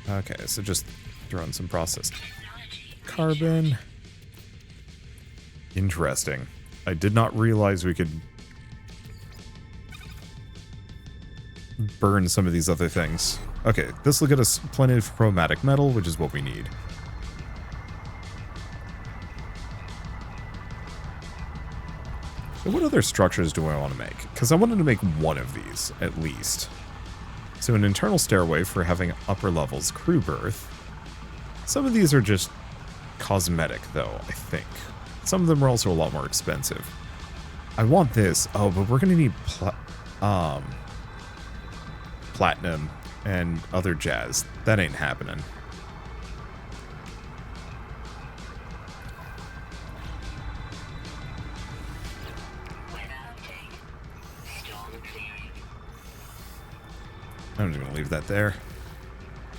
[SPEAKER 1] Okay, so just throw in some processed carbon. Interesting. I did not realize we could burn some of these other things. Okay, this will get us plenty of chromatic metal, which is what we need. So what other structures do I want to make? Because I wanted to make one of these, at least. So an internal stairway for having upper levels crew berth. Some of these are just cosmetic, though, I think. Some of them are also a lot more expensive. I want this. Oh, but we're going to need platinum and other jazz. That ain't happening. I'm just going to leave that there.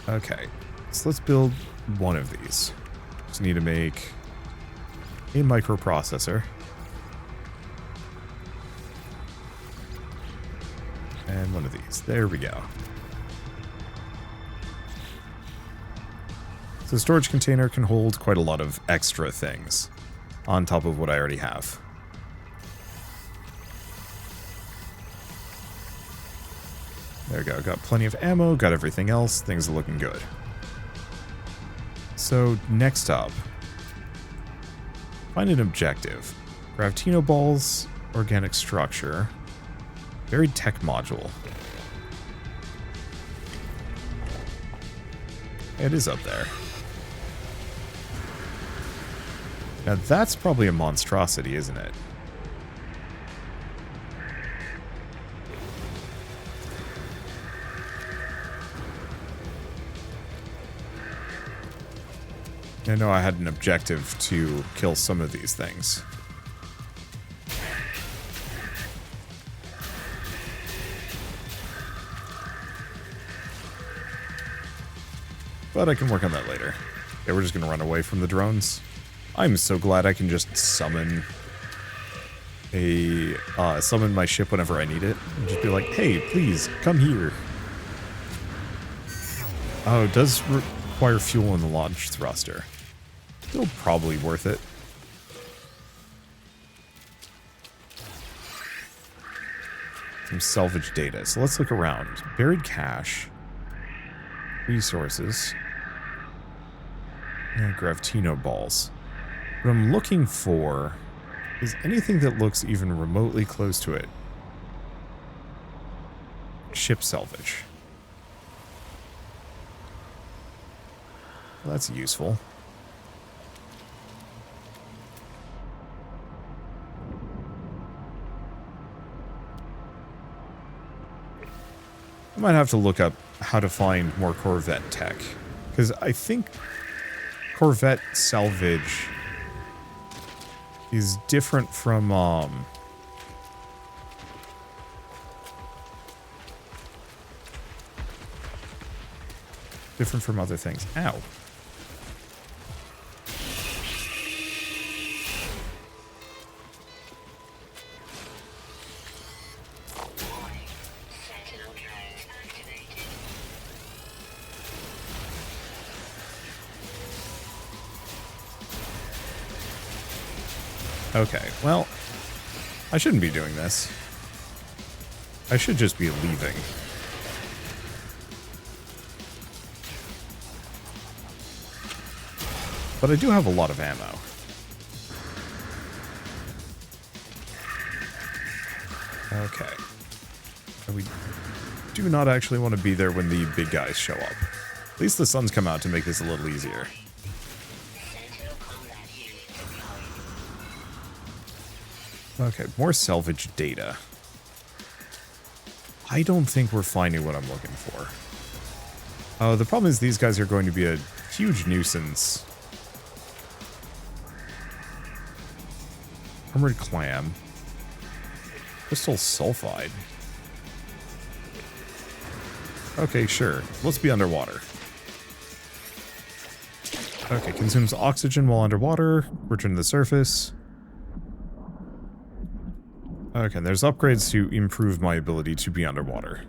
[SPEAKER 1] Okay, so let's build one of these. Just need to make a microprocessor. And one of these. There we go. So the storage container can hold quite a lot of extra things on top of what I already have. There we go. Got plenty of ammo, got everything else. Things are looking good. So next up, find an objective. Gravitino balls, organic structure, buried tech module. It is up there. Now that's probably a monstrosity, isn't it? I know I had an objective to kill some of these things. But I can work on that later. Okay, we're just going to run away from the drones. I'm so glad I can just summon summon my ship whenever I need it. And just be like, hey, please, come here. Oh, it does require fuel in the launch thruster. Still probably worth it. Some salvage data. So let's look around. Buried cache. Resources. And Gravitino balls. What I'm looking for is anything that looks even remotely close to it. Ship salvage. Well, that's useful. I might have to look up how to find more Corvette tech. Because I think Corvette salvage is different from, different from other things. Ow. Okay, well, I shouldn't be doing this. I should just be leaving. But I do have a lot of ammo. Okay. And we do not actually want to be there when the big guys show up. At least the sun's come out to make this a little easier. Okay, more salvage data. I don't think we're finding what I'm looking for. Oh, the problem is these guys are going to be a huge nuisance. Armored clam. Crystal sulfide. Okay, sure. Let's be underwater. Okay, consumes oxygen while underwater. Return to the surface. Okay, there's upgrades to improve my ability to be underwater.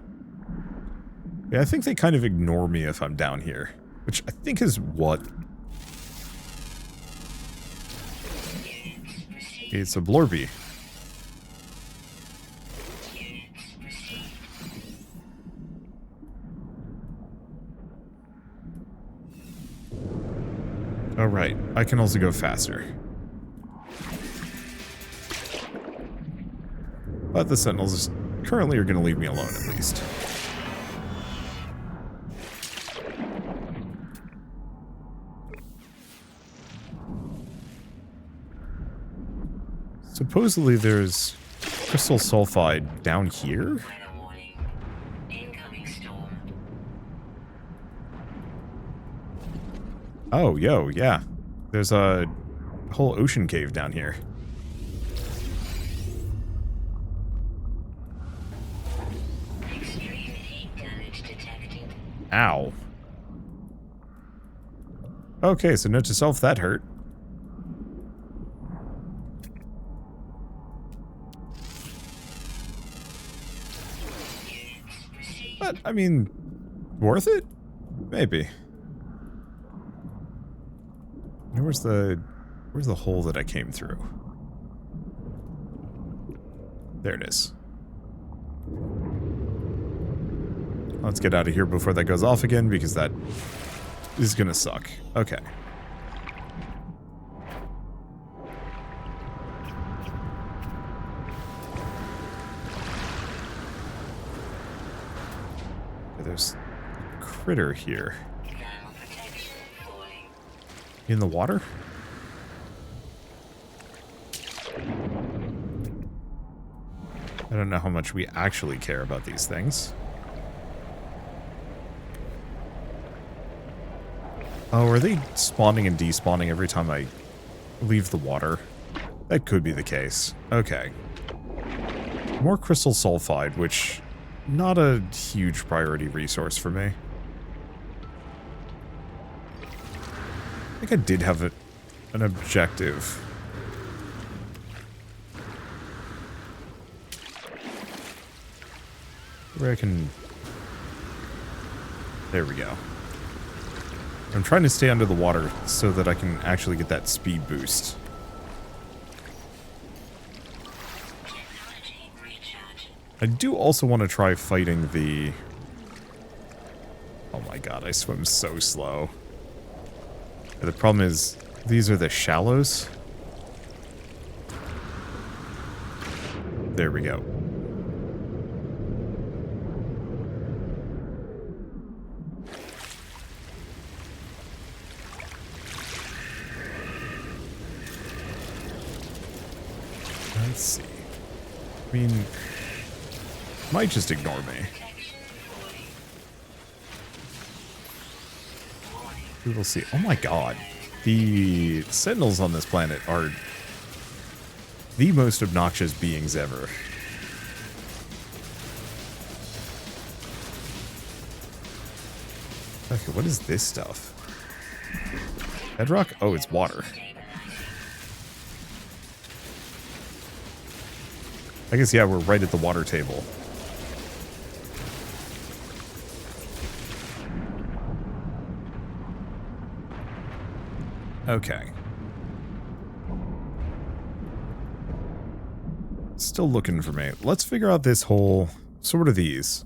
[SPEAKER 1] Yeah, I think they kind of ignore me if I'm down here, which I think is what... It's a blorby. Oh, right. I can also go faster. But the Sentinels currently are going to leave me alone, at least. Supposedly there's crystal sulfide down here?
[SPEAKER 2] Weather warning. Incoming storm.
[SPEAKER 1] Oh, yo, yeah. There's a whole ocean cave down here.
[SPEAKER 2] Extreme heat damage detected.
[SPEAKER 1] Ow. Okay, so note to self, that hurt. But, I mean, worth it? Maybe. Where's the hole that I came through? There it is. Let's get out of here before that goes off again, because that is gonna suck. Okay. There's a critter here.
[SPEAKER 2] Thermal protection falling.
[SPEAKER 1] In the water? I don't know how much we actually care about these things. Oh, are they spawning and despawning every time I leave the water? That could be the case. Okay. More crystal sulfide, which... not a huge priority resource for me. I think I did have an objective. Where I can... there we go. I'm trying to stay under the water so that I can actually get that speed boost.
[SPEAKER 2] Technology recharge.
[SPEAKER 1] I do also want to try fighting the... oh my god, I swim so slow. The problem is, these are the shallows. There we go. Let's see. I mean, might just ignore me.
[SPEAKER 2] Protection falling.
[SPEAKER 1] We will see. Oh my god. The sentinels on this planet are the most obnoxious beings ever. Okay, what is this stuff? Bedrock? Oh, it's water. I guess, yeah, we're right at the water table. Okay. Still looking for me. Let's figure out this whole... sort of these.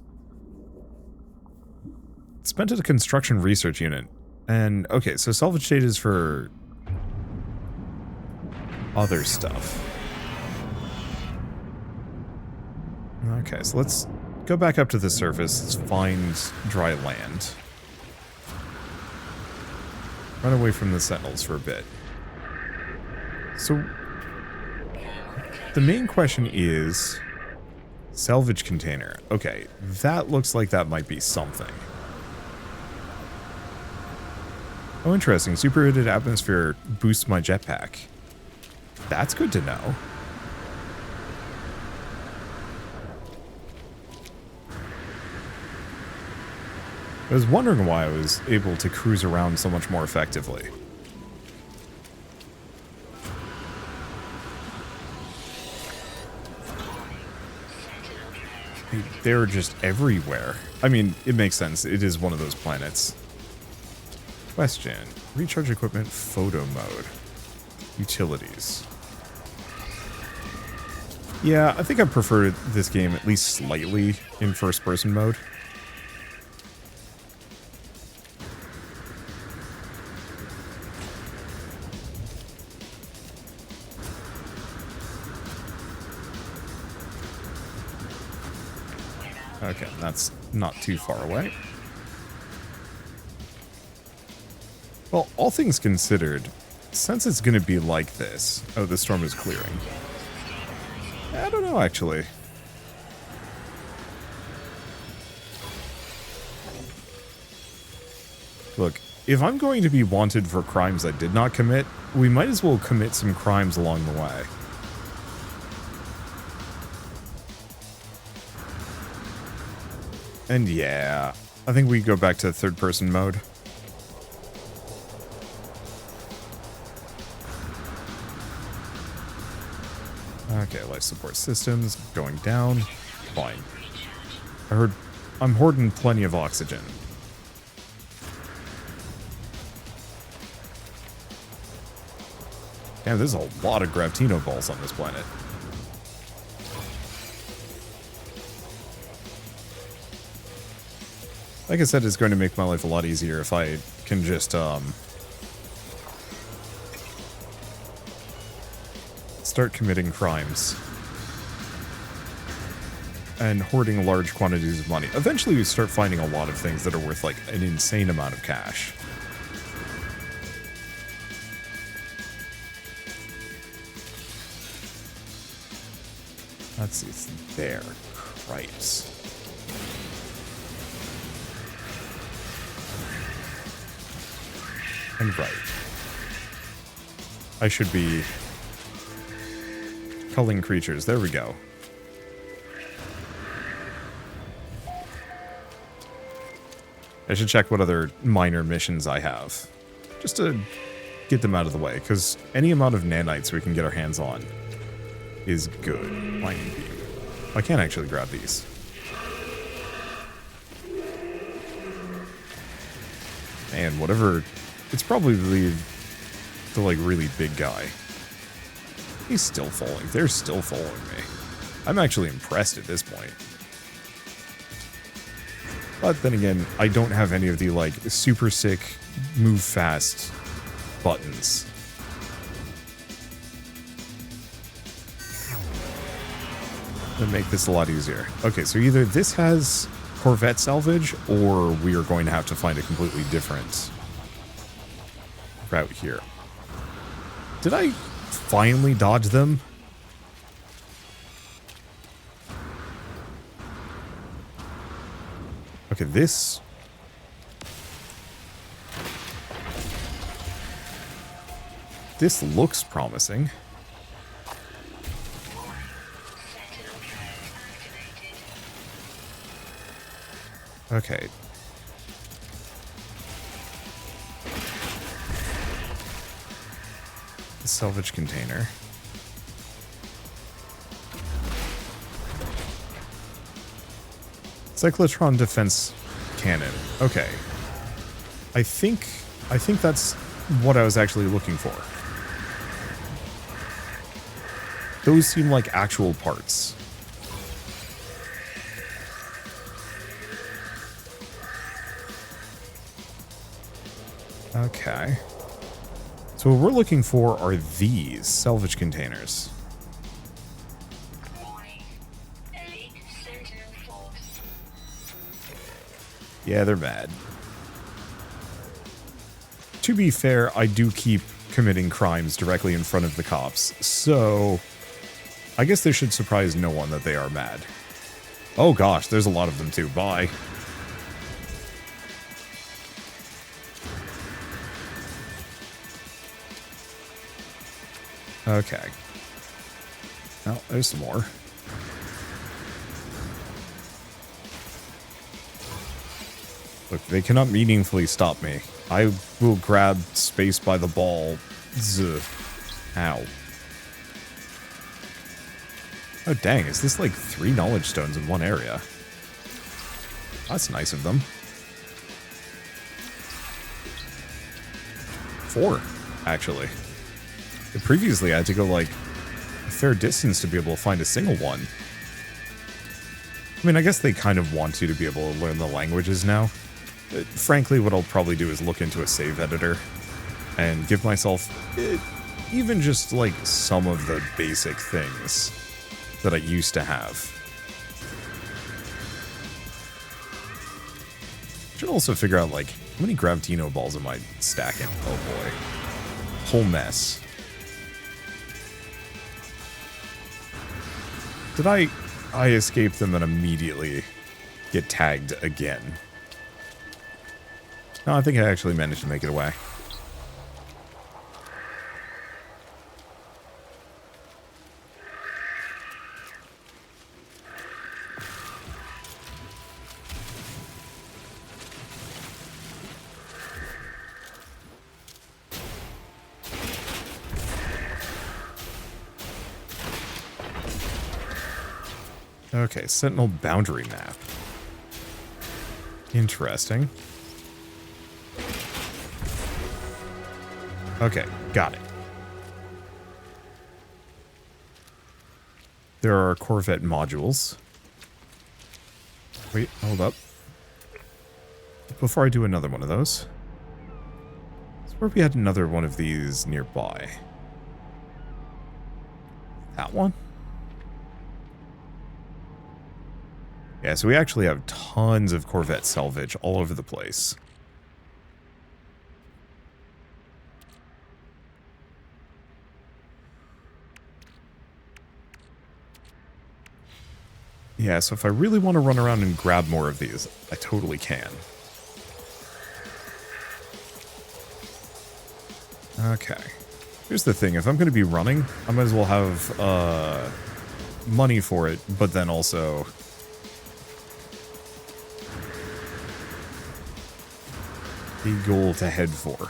[SPEAKER 1] Spent at a construction research unit. And, okay, so salvage data is for... other stuff. Okay, so let's go back up to the surface. Let's find dry land. Run away from the sentinels for a bit. So, the main question is... salvage container. Okay, that looks like that might be something. Oh, interesting. Superheated atmosphere boosts my jetpack. That's good to know. I was wondering why I was able to cruise around so much more effectively. They're just everywhere. I mean, it makes sense. It is one of those planets. Question. Recharge equipment photo mode. Utilities. Yeah, I think I prefer this game at least slightly in first-person mode. Okay, that's not too far away. Well, all things considered, since it's going to be like this... oh, the storm is clearing. I don't know, actually. Look, if I'm going to be wanted for crimes I did not commit, we might as well commit some crimes along the way. And yeah, I think we go back to third-person mode. Okay, life support systems going down. Fine. I heard I'm hoarding plenty of oxygen. Damn, there's a lot of Gravitino balls on this planet. Like I said, it's going to make my life a lot easier if I can just, start committing crimes. And hoarding large quantities of money. Eventually we start finding a lot of things that are worth, like, an insane amount of cash. Let's see, it's there. Cripes. And right. I should be culling creatures. There we go. I should check what other minor missions I have. Just to get them out of the way, because any amount of nanites we can get our hands on is good. Lightning beam. I can't actually grab these. And whatever... It's probably the like, really big guy. He's still falling. They're still following me. I'm actually impressed at this point. But then again, I don't have any of the, like, super sick, move fast buttons. That make this a lot easier. Okay, so either this has Corvette salvage, or we are going to have to find a completely different route here. Did I finally dodge them? Okay, this... This looks promising. Okay. The salvage container. Cyclotron defense cannon. Okay. I think that's what I was actually looking for. Those seem like actual parts. Okay. So what we're looking for are these salvage containers. Yeah, they're bad. To be fair, I do keep committing crimes directly in front of the cops, so I guess this should surprise no one that they are mad. Oh gosh, there's a lot of them too. Bye. Okay. Oh, there's some more. Look, they cannot meaningfully stop me. I will grab space by the ball. Zuh. Ow. Oh dang, is this like 3 knowledge stones in one area? That's nice of them. 4, actually. Previously, I had to go, like, a fair distance to be able to find a single one. I mean, I guess they kind of want you to be able to learn the languages now. Frankly, what I'll probably do is look into a save editor and give myself even just, like, some of the basic things that I used to have. Should also figure out, like, how many Gravitino balls am I stacking? Oh, boy. Whole mess. Did I escape them and immediately get tagged again? No, I think I actually managed to make it away. Okay, Sentinel boundary map. Interesting. Okay, got it. There are Corvette modules. Wait, hold up. Before I do another one of those. I swear we had another one of these nearby. That one? Yeah, so we actually have tons of Corvette salvage all over the place. Yeah, so if I really want to run around and grab more of these, I totally can. Okay. Here's the thing, if I'm going to be running, I might as well have money for it, but then also a goal to head for.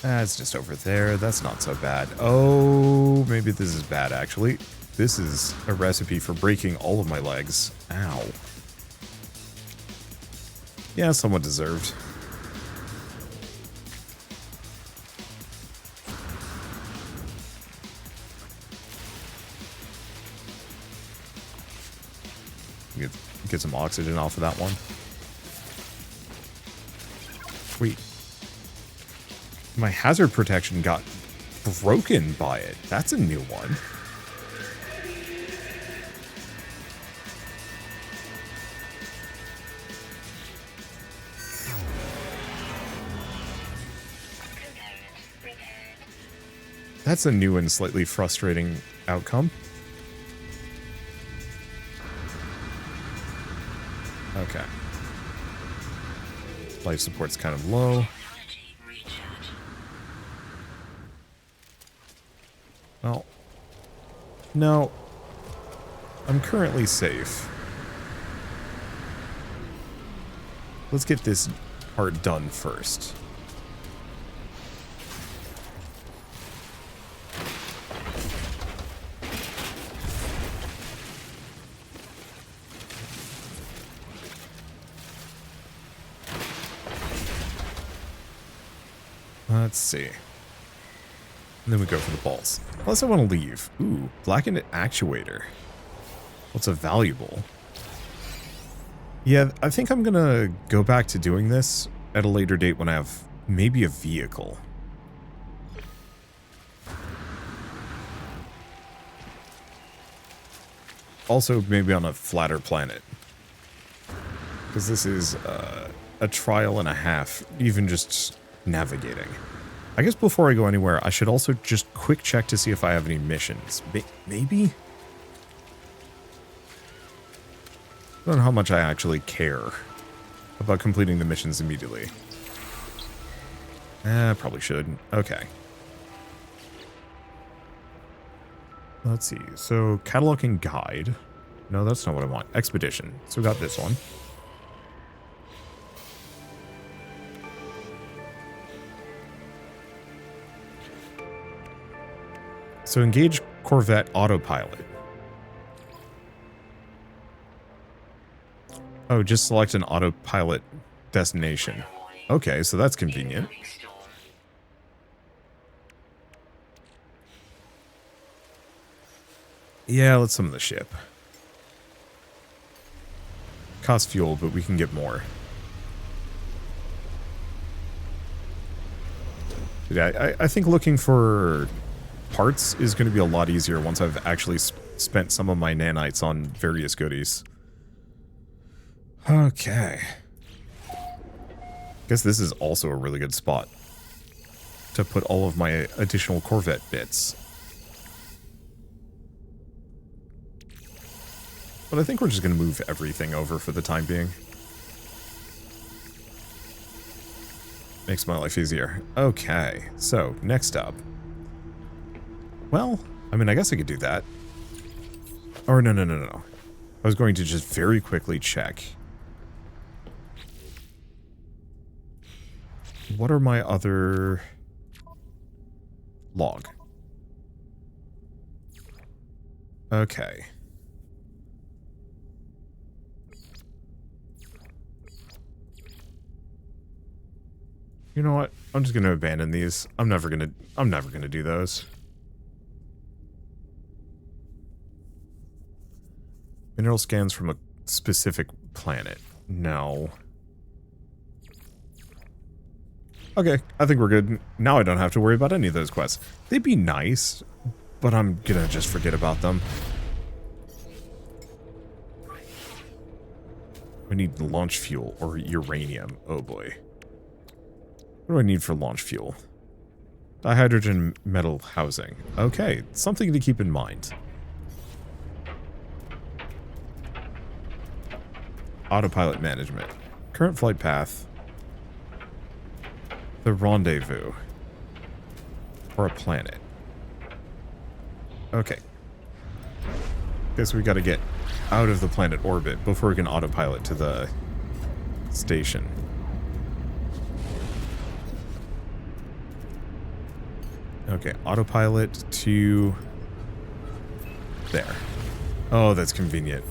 [SPEAKER 1] That's just over there. That's not so bad. Oh, maybe this is bad, actually. This is a recipe for breaking all of my legs. Ow. Yeah, somewhat deserved. Get some oxygen off of that one. Wait. My hazard protection got broken by it. That's a new one. That's a new and slightly frustrating outcome. Okay. Life support's kind of low. Well, no. I'm currently safe. Let's get this part done first. Let's see. And then we go for the balls. Unless I want to leave. Ooh, blackened actuator. What's a valuable? Yeah, I think I'm gonna go back to doing this at a later date when I have maybe a vehicle. Also, maybe on a flatter planet. Because this is a trial and a half, even just navigating. I guess before I go anywhere, I should also just quick check to see if I have any missions. Maybe? I don't know how much I actually care about completing the missions immediately. Probably should. Okay. Let's see. So, catalog and guide. No, that's not what I want. Expedition. So we got this one. So engage Corvette autopilot. Oh, just select an autopilot destination. Okay, so that's convenient. Yeah, let's summon the ship. Costs fuel, but we can get more. Yeah, I think looking for parts is going to be a lot easier once I've actually spent some of my nanites on various goodies. Okay. Guess this is also a really good spot to put all of my additional Corvette bits. but I think we're just going to move everything over for the time being. Makes my life easier. Okay, so next up. Well, I mean, I guess I could do that. Or no. I was going to just very quickly check. What are my other... Log. Okay. You know what? I'm just going to abandon these. I'm never going to do those. Mineral scans from a specific planet. No. Okay, I think we're good. Now I don't have to worry about any of those quests. They'd be nice, but I'm gonna just forget about them. I need launch fuel or uranium. Oh boy. What do I need for launch fuel? Dihydrogen metal housing. Okay, something to keep in mind. Autopilot management. Current flight path. The rendezvous. Or a planet. Okay. Guess we gotta get out of the planet orbit before we can autopilot to the station. Okay, autopilot to there. Oh, that's convenient.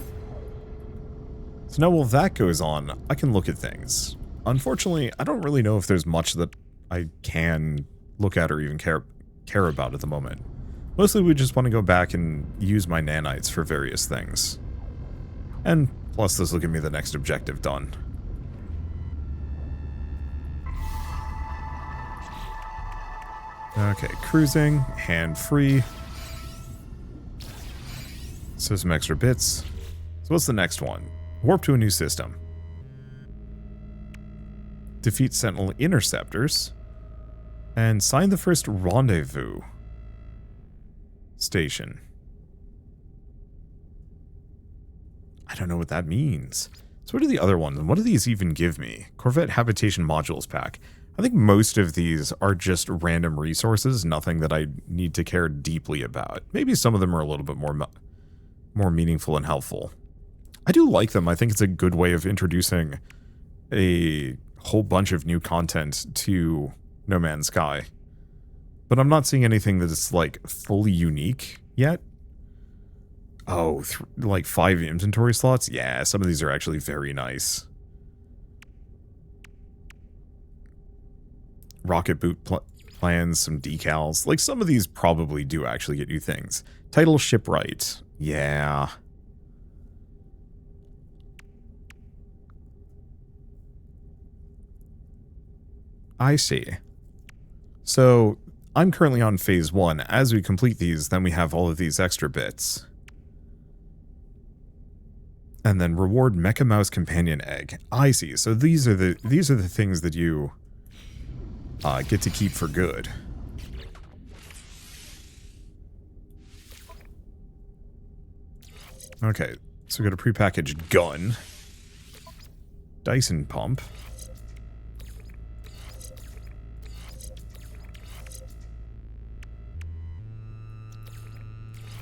[SPEAKER 1] So now while that goes on, I can look at things. Unfortunately, I don't really know if there's much that I can look at or even care about at the moment. Mostly we just want to go back and use my nanites for various things. And plus this will give me the next objective done. Okay, cruising, hand-free. So some extra bits. So what's the next one? Warp to a new system. Defeat Sentinel interceptors. And sign the first rendezvous station. I don't know what that means. So what are the other ones? And what do these even give me? Corvette Habitation Modules Pack. I think most of these are just random resources, nothing that I need to care deeply about. Maybe some of them are a little bit more meaningful and helpful. I do like them. I think it's a good way of introducing a whole bunch of new content to No Man's Sky. But I'm not seeing anything that is, like, fully unique yet. Oh, like 5 inventory slots? Yeah, some of these are actually very nice. Rocket boot plans, some decals. Like, some of these probably do actually get you things. Title shipwright. Yeah. I see. So, I'm currently on phase 1. As we complete these, then we have all of these extra bits. And then reward Mecha Mouse Companion Egg. I see. So these are the things that you get to keep for good. Okay, so we got a prepackaged gun. Dyson pump.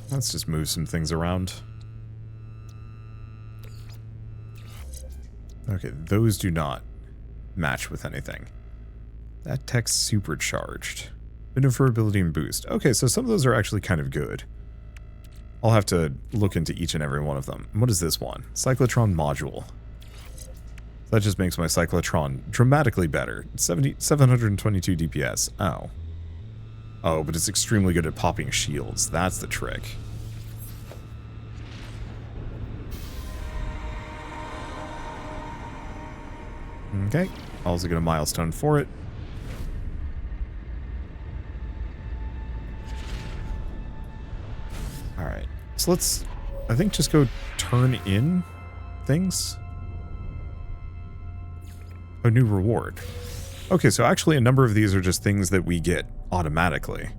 [SPEAKER 1] Let's just move some things around. Okay, those do not match with anything. That tech's supercharged. Maneuverability and boost. Okay, so some of those are actually kind of good. I'll have to look into each and every one of them. What is this one? Cyclotron module. That just makes my cyclotron dramatically better. 722 DPS. Oh. Oh, but it's extremely good at popping shields. That's the trick. Okay. Also get a milestone for it. Alright. So let's, I think, just go turn in things. A new reward. Okay, so actually a number of these are just things that we get automatically.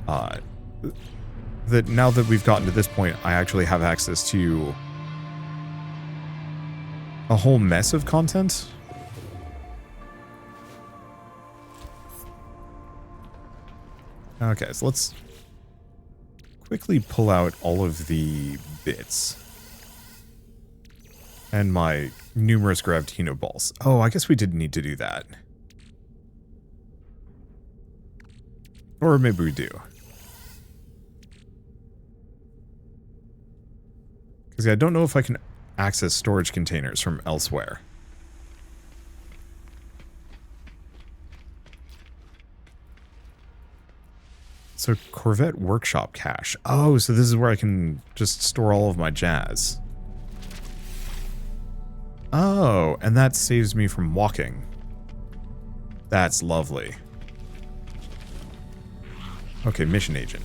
[SPEAKER 1] That now that we've gotten to this point, I actually have access to a whole mess of content. Okay, so let's quickly pull out all of the bits. And my numerous Gravitino balls. Oh, I guess we didn't need to do that. Or maybe we do. Because I don't know if I can access storage containers from elsewhere. So Corvette Workshop cache. Oh, so this is where I can just store all of my jazz. Oh, and that saves me from walking. That's lovely. Okay, mission agent.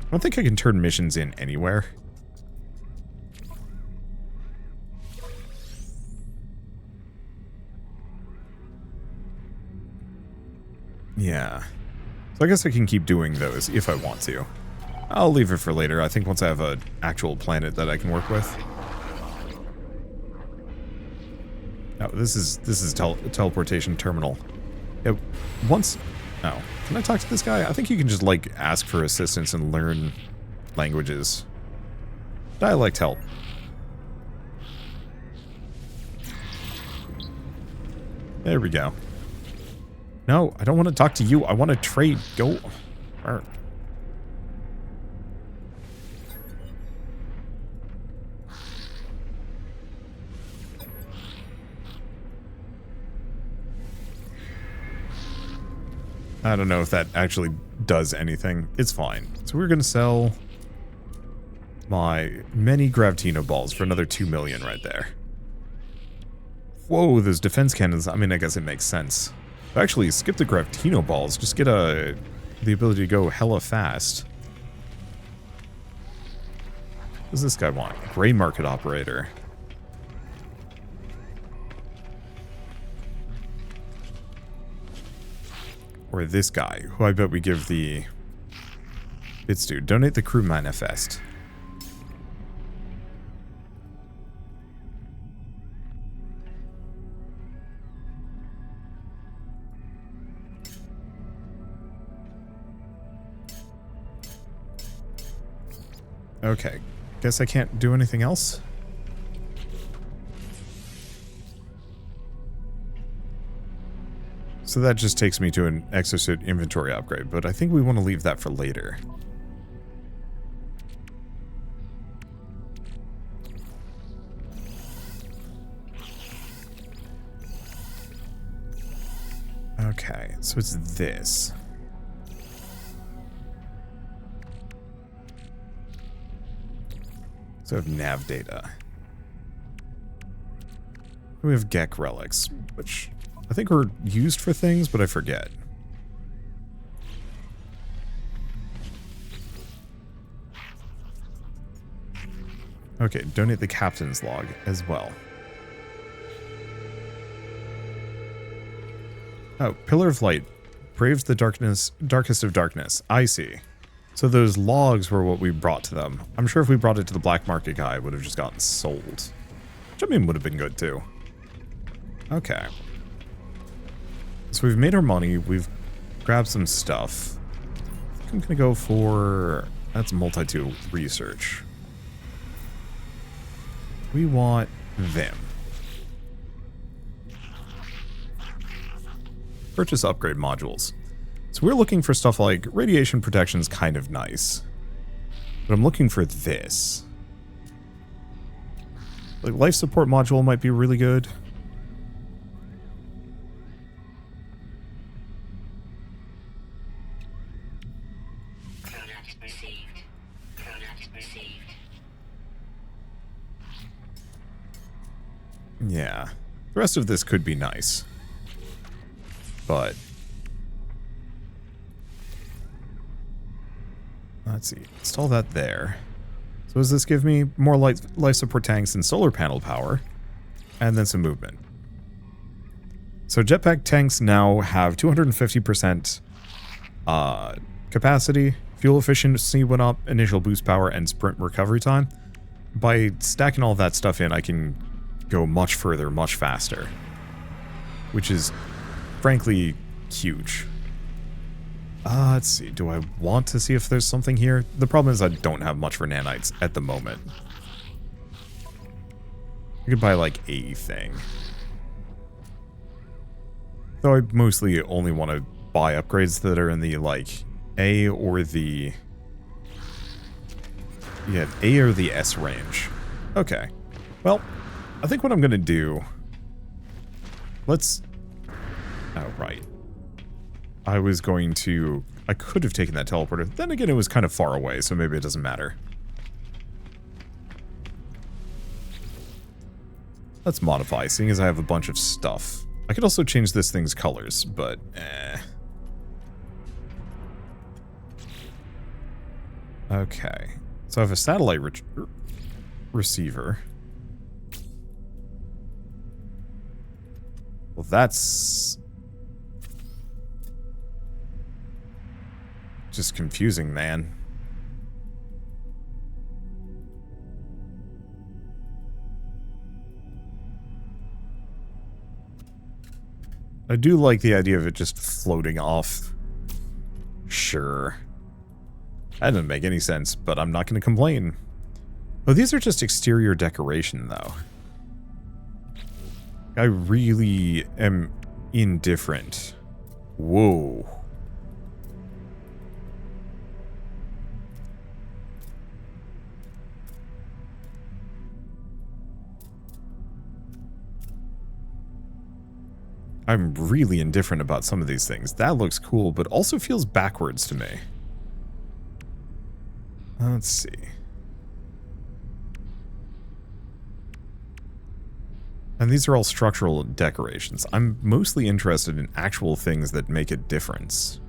[SPEAKER 1] I don't think I can turn missions in anywhere. Yeah. So I guess I can keep doing those if I want to. I'll leave it for later. I think once I have an actual planet that I can work with. Oh, this is teleportation terminal. Yeah, once... Oh, can I talk to this guy? I think you can just, like, ask for assistance and learn languages. Dialect help. There we go. No, I don't want to talk to you. I want to trade. Go. Arr. I don't know if that actually does anything. It's fine. So we're going to sell my many Gravitino balls for another 2 million right there. Whoa, those defense cannons. I mean, I guess it makes sense. Actually, skip the Gravitino balls. Just get the ability to go hella fast. What does this guy want? Gray market operator. Or this guy, who I bet we give the bits to. Donate the crew manifest. Okay, guess I can't do anything else? So that just takes me to an exosuit inventory upgrade, but I think we want to leave that for later. Okay, so it's this. So I have nav data. We have Gek relics, which I think are used for things, but I forget. Okay, donate the captain's log as well. Oh, Pillar of Light. Braves the darkest of darkness. I see. So those logs were what we brought to them. I'm sure if we brought it to the black market guy, it would have just gotten sold. Which I mean would have been good too. Okay. So we've made our money, we've grabbed some stuff. I think I'm gonna go for... That's multi-tool research. We want them. Purchase upgrade modules. So we're looking for stuff like radiation protection's kind of nice. But I'm looking for this. Like life support module might be really good.
[SPEAKER 2] Product received. Product received.
[SPEAKER 1] Yeah. The rest of this could be nice. But let's see. Install that there. So does this give me more life support tanks and solar panel power? And then some movement. So jetpack tanks now have 250% capacity, fuel efficiency went up, initial boost power, and sprint recovery time. By stacking all that stuff in, I can go much further, much faster. Which is, frankly, huge. Let's see. Do I want to see if there's something here? The problem is I don't have much for nanites at the moment. I could buy, like, a thing. Though I mostly only want to buy upgrades that are in the, like, A or the... Yeah, A or the S range. Okay. Well, I think what I'm going to do... Let's... Oh, right. I was going to... I could have taken that teleporter. Then again, it was kind of far away, so maybe it doesn't matter. Let's modify, seeing as I have a bunch of stuff. I could also change this thing's colors, but Okay. So I have a satellite receiver. Well, that's... just confusing, man. I do like the idea of it just floating off. Sure. That doesn't make any sense, but I'm not going to complain. Oh, these are just exterior decoration, though. I really am indifferent. Whoa. I'm really indifferent about some of these things. That looks cool, but also feels backwards to me. Let's see. And these are all structural decorations. I'm mostly interested in actual things that make a difference.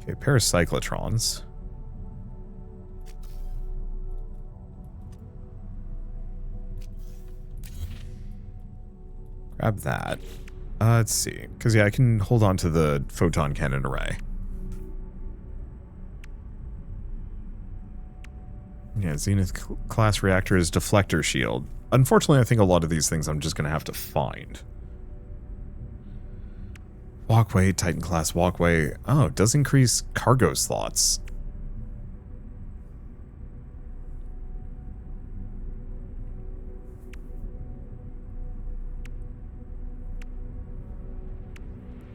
[SPEAKER 1] Okay, paracyclotrons. Grab that. Let's see. Because, yeah, I can hold on to the photon cannon array. Yeah, Zenith class reactor is deflector shield. Unfortunately, I think a lot of these things I'm just going to have to find. Walkway, Titan class walkway. Oh, it does increase cargo slots.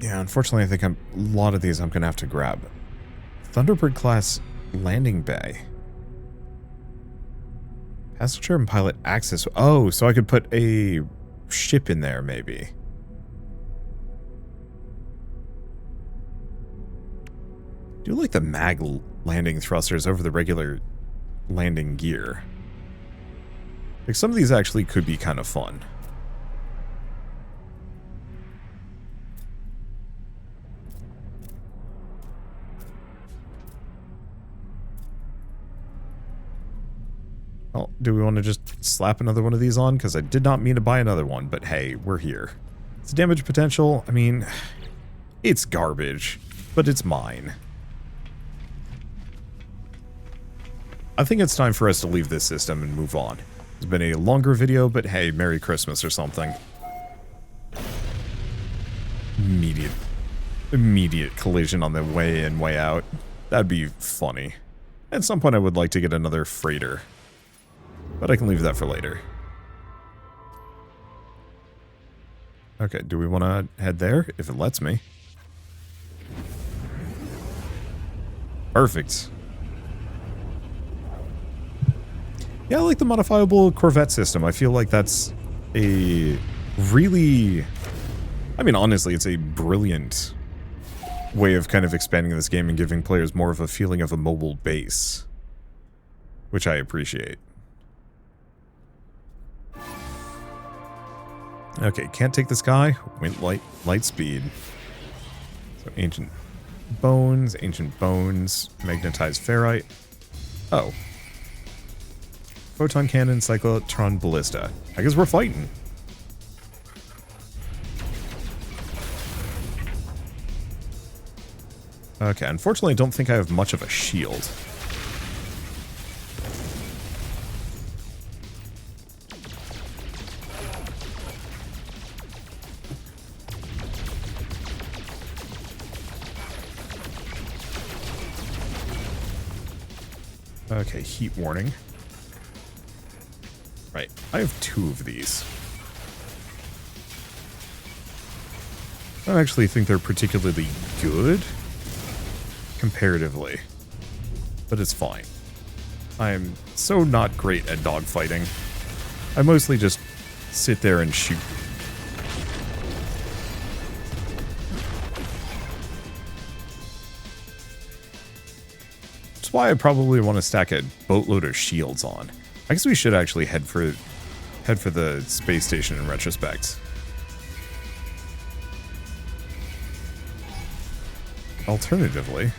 [SPEAKER 1] Yeah, unfortunately, I think a lot of these I'm going to have to grab. Thunderbird class landing bay. Passenger and pilot access. Oh, so I could put a ship in there, maybe. I do like the mag landing thrusters over the regular landing gear. Like, some of these actually could be kind of fun. Well, do we want to just slap another one of these on? Because I did not mean to buy another one, but hey, we're here. It's damage potential. I mean, it's garbage, but it's mine. I think it's time for us to leave this system and move on. It's been a longer video, but hey, Merry Christmas or something. Immediate collision on the way in, way out. That'd be funny. At some point I would like to get another freighter. But I can leave that for later. Okay, do we want to head there? If it lets me. Perfect. Yeah, I like the modifiable Corvette system. I feel like that's a really... I mean, honestly, it's a brilliant way of kind of expanding this game and giving players more of a feeling of a mobile base. Which I appreciate. Okay, can't take the sky. Went light speed. So ancient bones, magnetized ferrite. Oh. Photon cannon, cyclotron ballista. I guess we're fighting. Okay, unfortunately I don't think I have much of a shield. Okay, heat warning. Right, I have 2 of these. I don't actually think they're particularly good, comparatively. But it's fine. I'm so not great at dogfighting. I mostly just sit there and shoot. That's why I probably want to stack a boatload of shields on. I guess we should actually head for the space station in retrospect. Alternatively,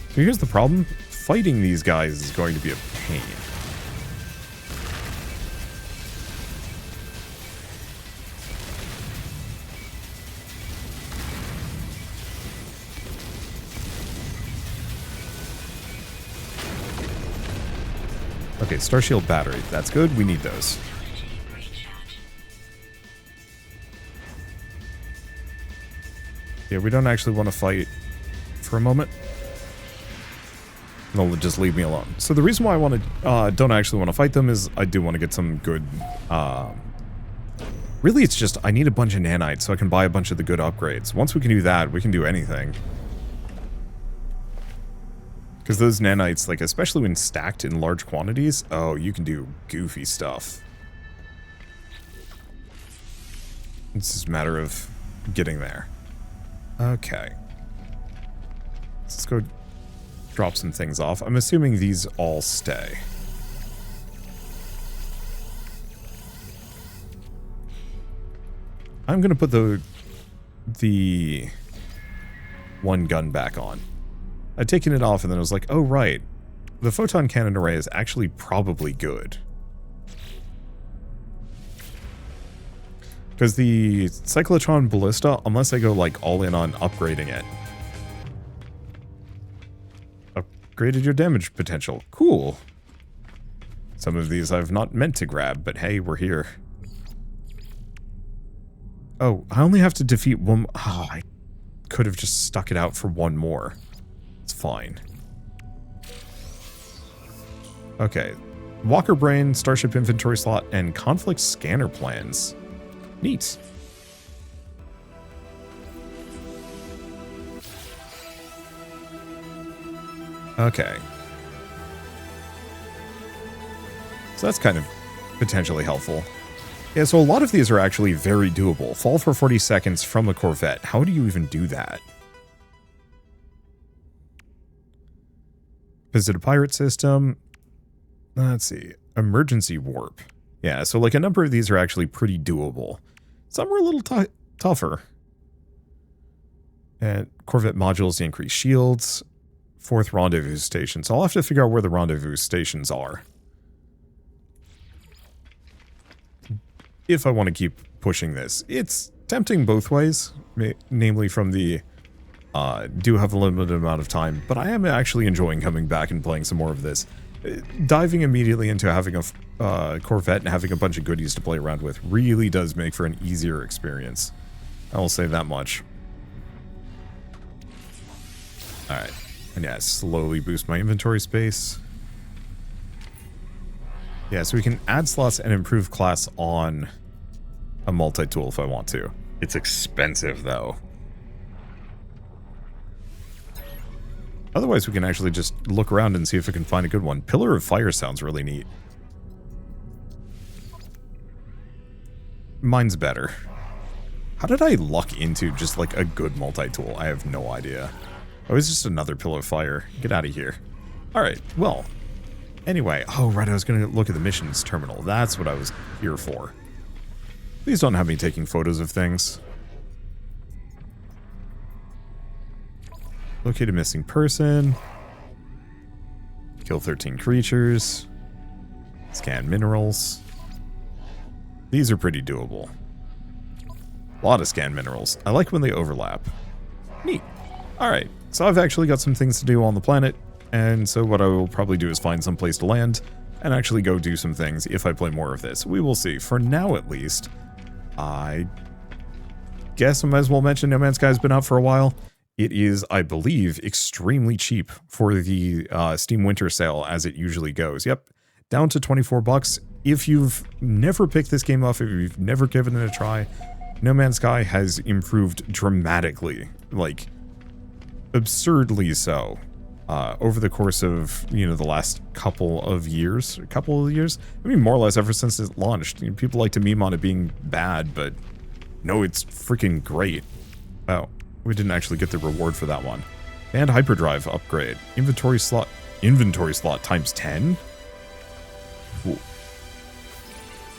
[SPEAKER 1] so here's the problem. Fighting these guys is going to be a pain. Okay, Starshield battery. That's good. We need those. Yeah, we don't actually want to fight for a moment. They'll just leave me alone. So the reason why I want to don't actually want to fight them is I do want to get some good. Really, it's just I need a bunch of nanites so I can buy a bunch of the good upgrades. Once we can do that, we can do anything. Because those nanites, like especially when stacked in large quantities, oh, you can do goofy stuff. It's just a matter of getting there. Okay. Let's go drop some things off. I'm assuming these all stay. I'm going to put the one gun back on. I'd taken it off and then I was like, oh right, the photon cannon array is actually probably good. Because the cyclotron ballista, unless I go like all in on upgrading it. Upgraded your damage potential. Cool. Some of these I've not meant to grab, but hey, we're here. Oh, I only have to defeat one. Oh, I could have just stuck it out for one more. It's fine. Okay. Walker Brain, Starship Inventory Slot, and Conflict Scanner Plans. Neat. Okay. So that's kind of potentially helpful. Yeah, so a lot of these are actually very doable. Fall for 40 seconds from a Corvette. How do you even do that? Visit a pirate system. Let's see. Emergency warp. Yeah, so like a number of these are actually pretty doable. Some are a little tougher. And Corvette modules to increase shields. 4th rendezvous station. So I'll have to figure out where the rendezvous stations are. If I want to keep pushing this. It's tempting both ways. Namely from the do have a limited amount of time. But I am actually enjoying coming back and playing some more of this. Diving immediately into having a Corvette and having a bunch of goodies to play around with really does make for an easier experience. I will say that much. Alright. And yeah, slowly boost my inventory space. Yeah, so we can add slots and improve class on a multi-tool if I want to. It's expensive, though. Otherwise, we can actually just look around and see if we can find a good one. Pillar of Fire sounds really neat. Mine's better. How did I luck into just like a good multi-tool? I have no idea. Oh, it's just another Pillar of Fire. Get out of here. Alright, well. Anyway, oh right, I was going to look at the missions terminal. That's what I was here for. Please don't have me taking photos of things. Locate a missing person. Kill 13 creatures. Scan minerals. These are pretty doable. A lot of scan minerals. I like when they overlap. Neat. Alright, so I've actually got some things to do on the planet, and so what I will probably do is find some place to land, and actually go do some things if I play more of this. We will see. For now, at least, I guess I might as well mention No Man's Sky has been out for a while. It is, I believe, extremely cheap for the Steam Winter Sale, as it usually goes. Yep, down to 24 bucks. If you've never picked this game up, if you've never given it a try, No Man's Sky has improved dramatically, like absurdly so, over the course of, you know, the last couple of years. I mean, more or less ever since it launched. You know, people like to meme on it being bad, but no, it's freaking great. Oh, we didn't actually get the reward for that one. And hyperdrive upgrade. Inventory slot times 10? Ooh.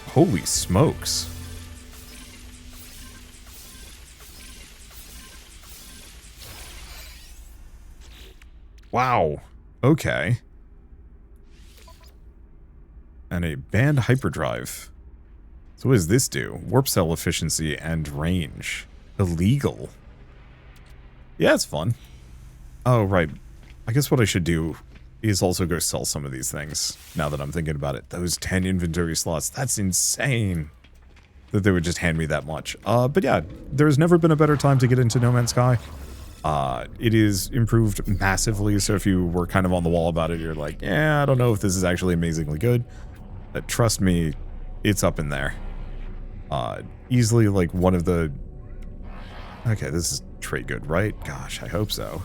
[SPEAKER 1] Holy smokes. Wow. Okay. And a banned hyperdrive. So what does this do? Warp cell efficiency and range. Illegal. Yeah, it's fun. Oh, right. I guess what I should do is also go sell some of these things, now that I'm thinking about it. Those 10 inventory slots, that's insane that they would just hand me that much. But yeah, there's never been a better time to get into No Man's Sky. It is improved massively, so if you were kind of on the wall about it, you're like, yeah, I don't know if this is actually amazingly good. Trust me, it's up in there. Easily like one of the... Okay, this is trade good, right? Gosh, I hope so.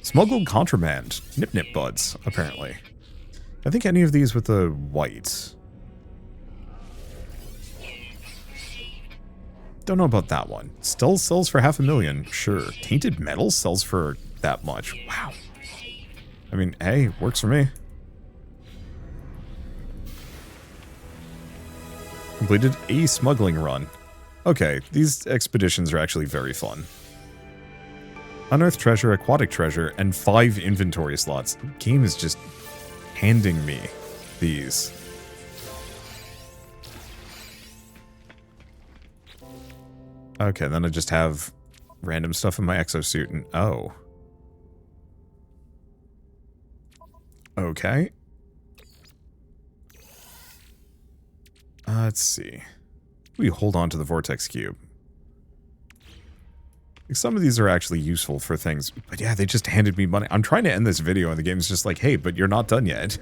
[SPEAKER 1] Smuggled contraband. Nip buds, apparently. I think any of these with the white. Don't know about that one. Still sells for $500,000. Sure. Tainted metal sells for that much. Wow. I mean, hey, works for me. Completed a smuggling run. Okay, these expeditions are actually very fun. Unearthed treasure, aquatic treasure, and 5 inventory slots. The game is just handing me these. Okay, then I just have random stuff in my exosuit and... Oh. Okay. Let's see. We hold on to the vortex cube. Some of these are actually useful for things, but yeah, they just handed me money. I'm trying to end this video and the game's just like, hey, but you're not done yet.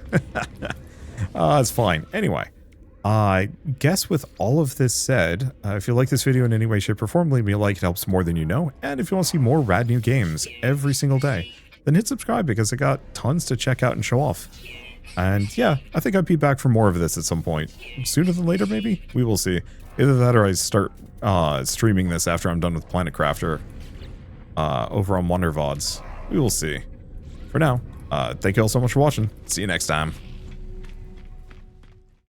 [SPEAKER 1] It's fine. Anyway, I guess with all of this said, if you like this video in any way, shape, or form, leave me a like. It helps more than you know. And if you want to see more rad new games every single day, then hit subscribe because I got tons to check out and show off. And yeah, I think I'd be back for more of this at some point. Sooner than later, maybe? We will see. Either that or I start streaming this after I'm done with Planet Crafter over on Wanderbots. We will see. For now, thank you all so much for watching. See you next time.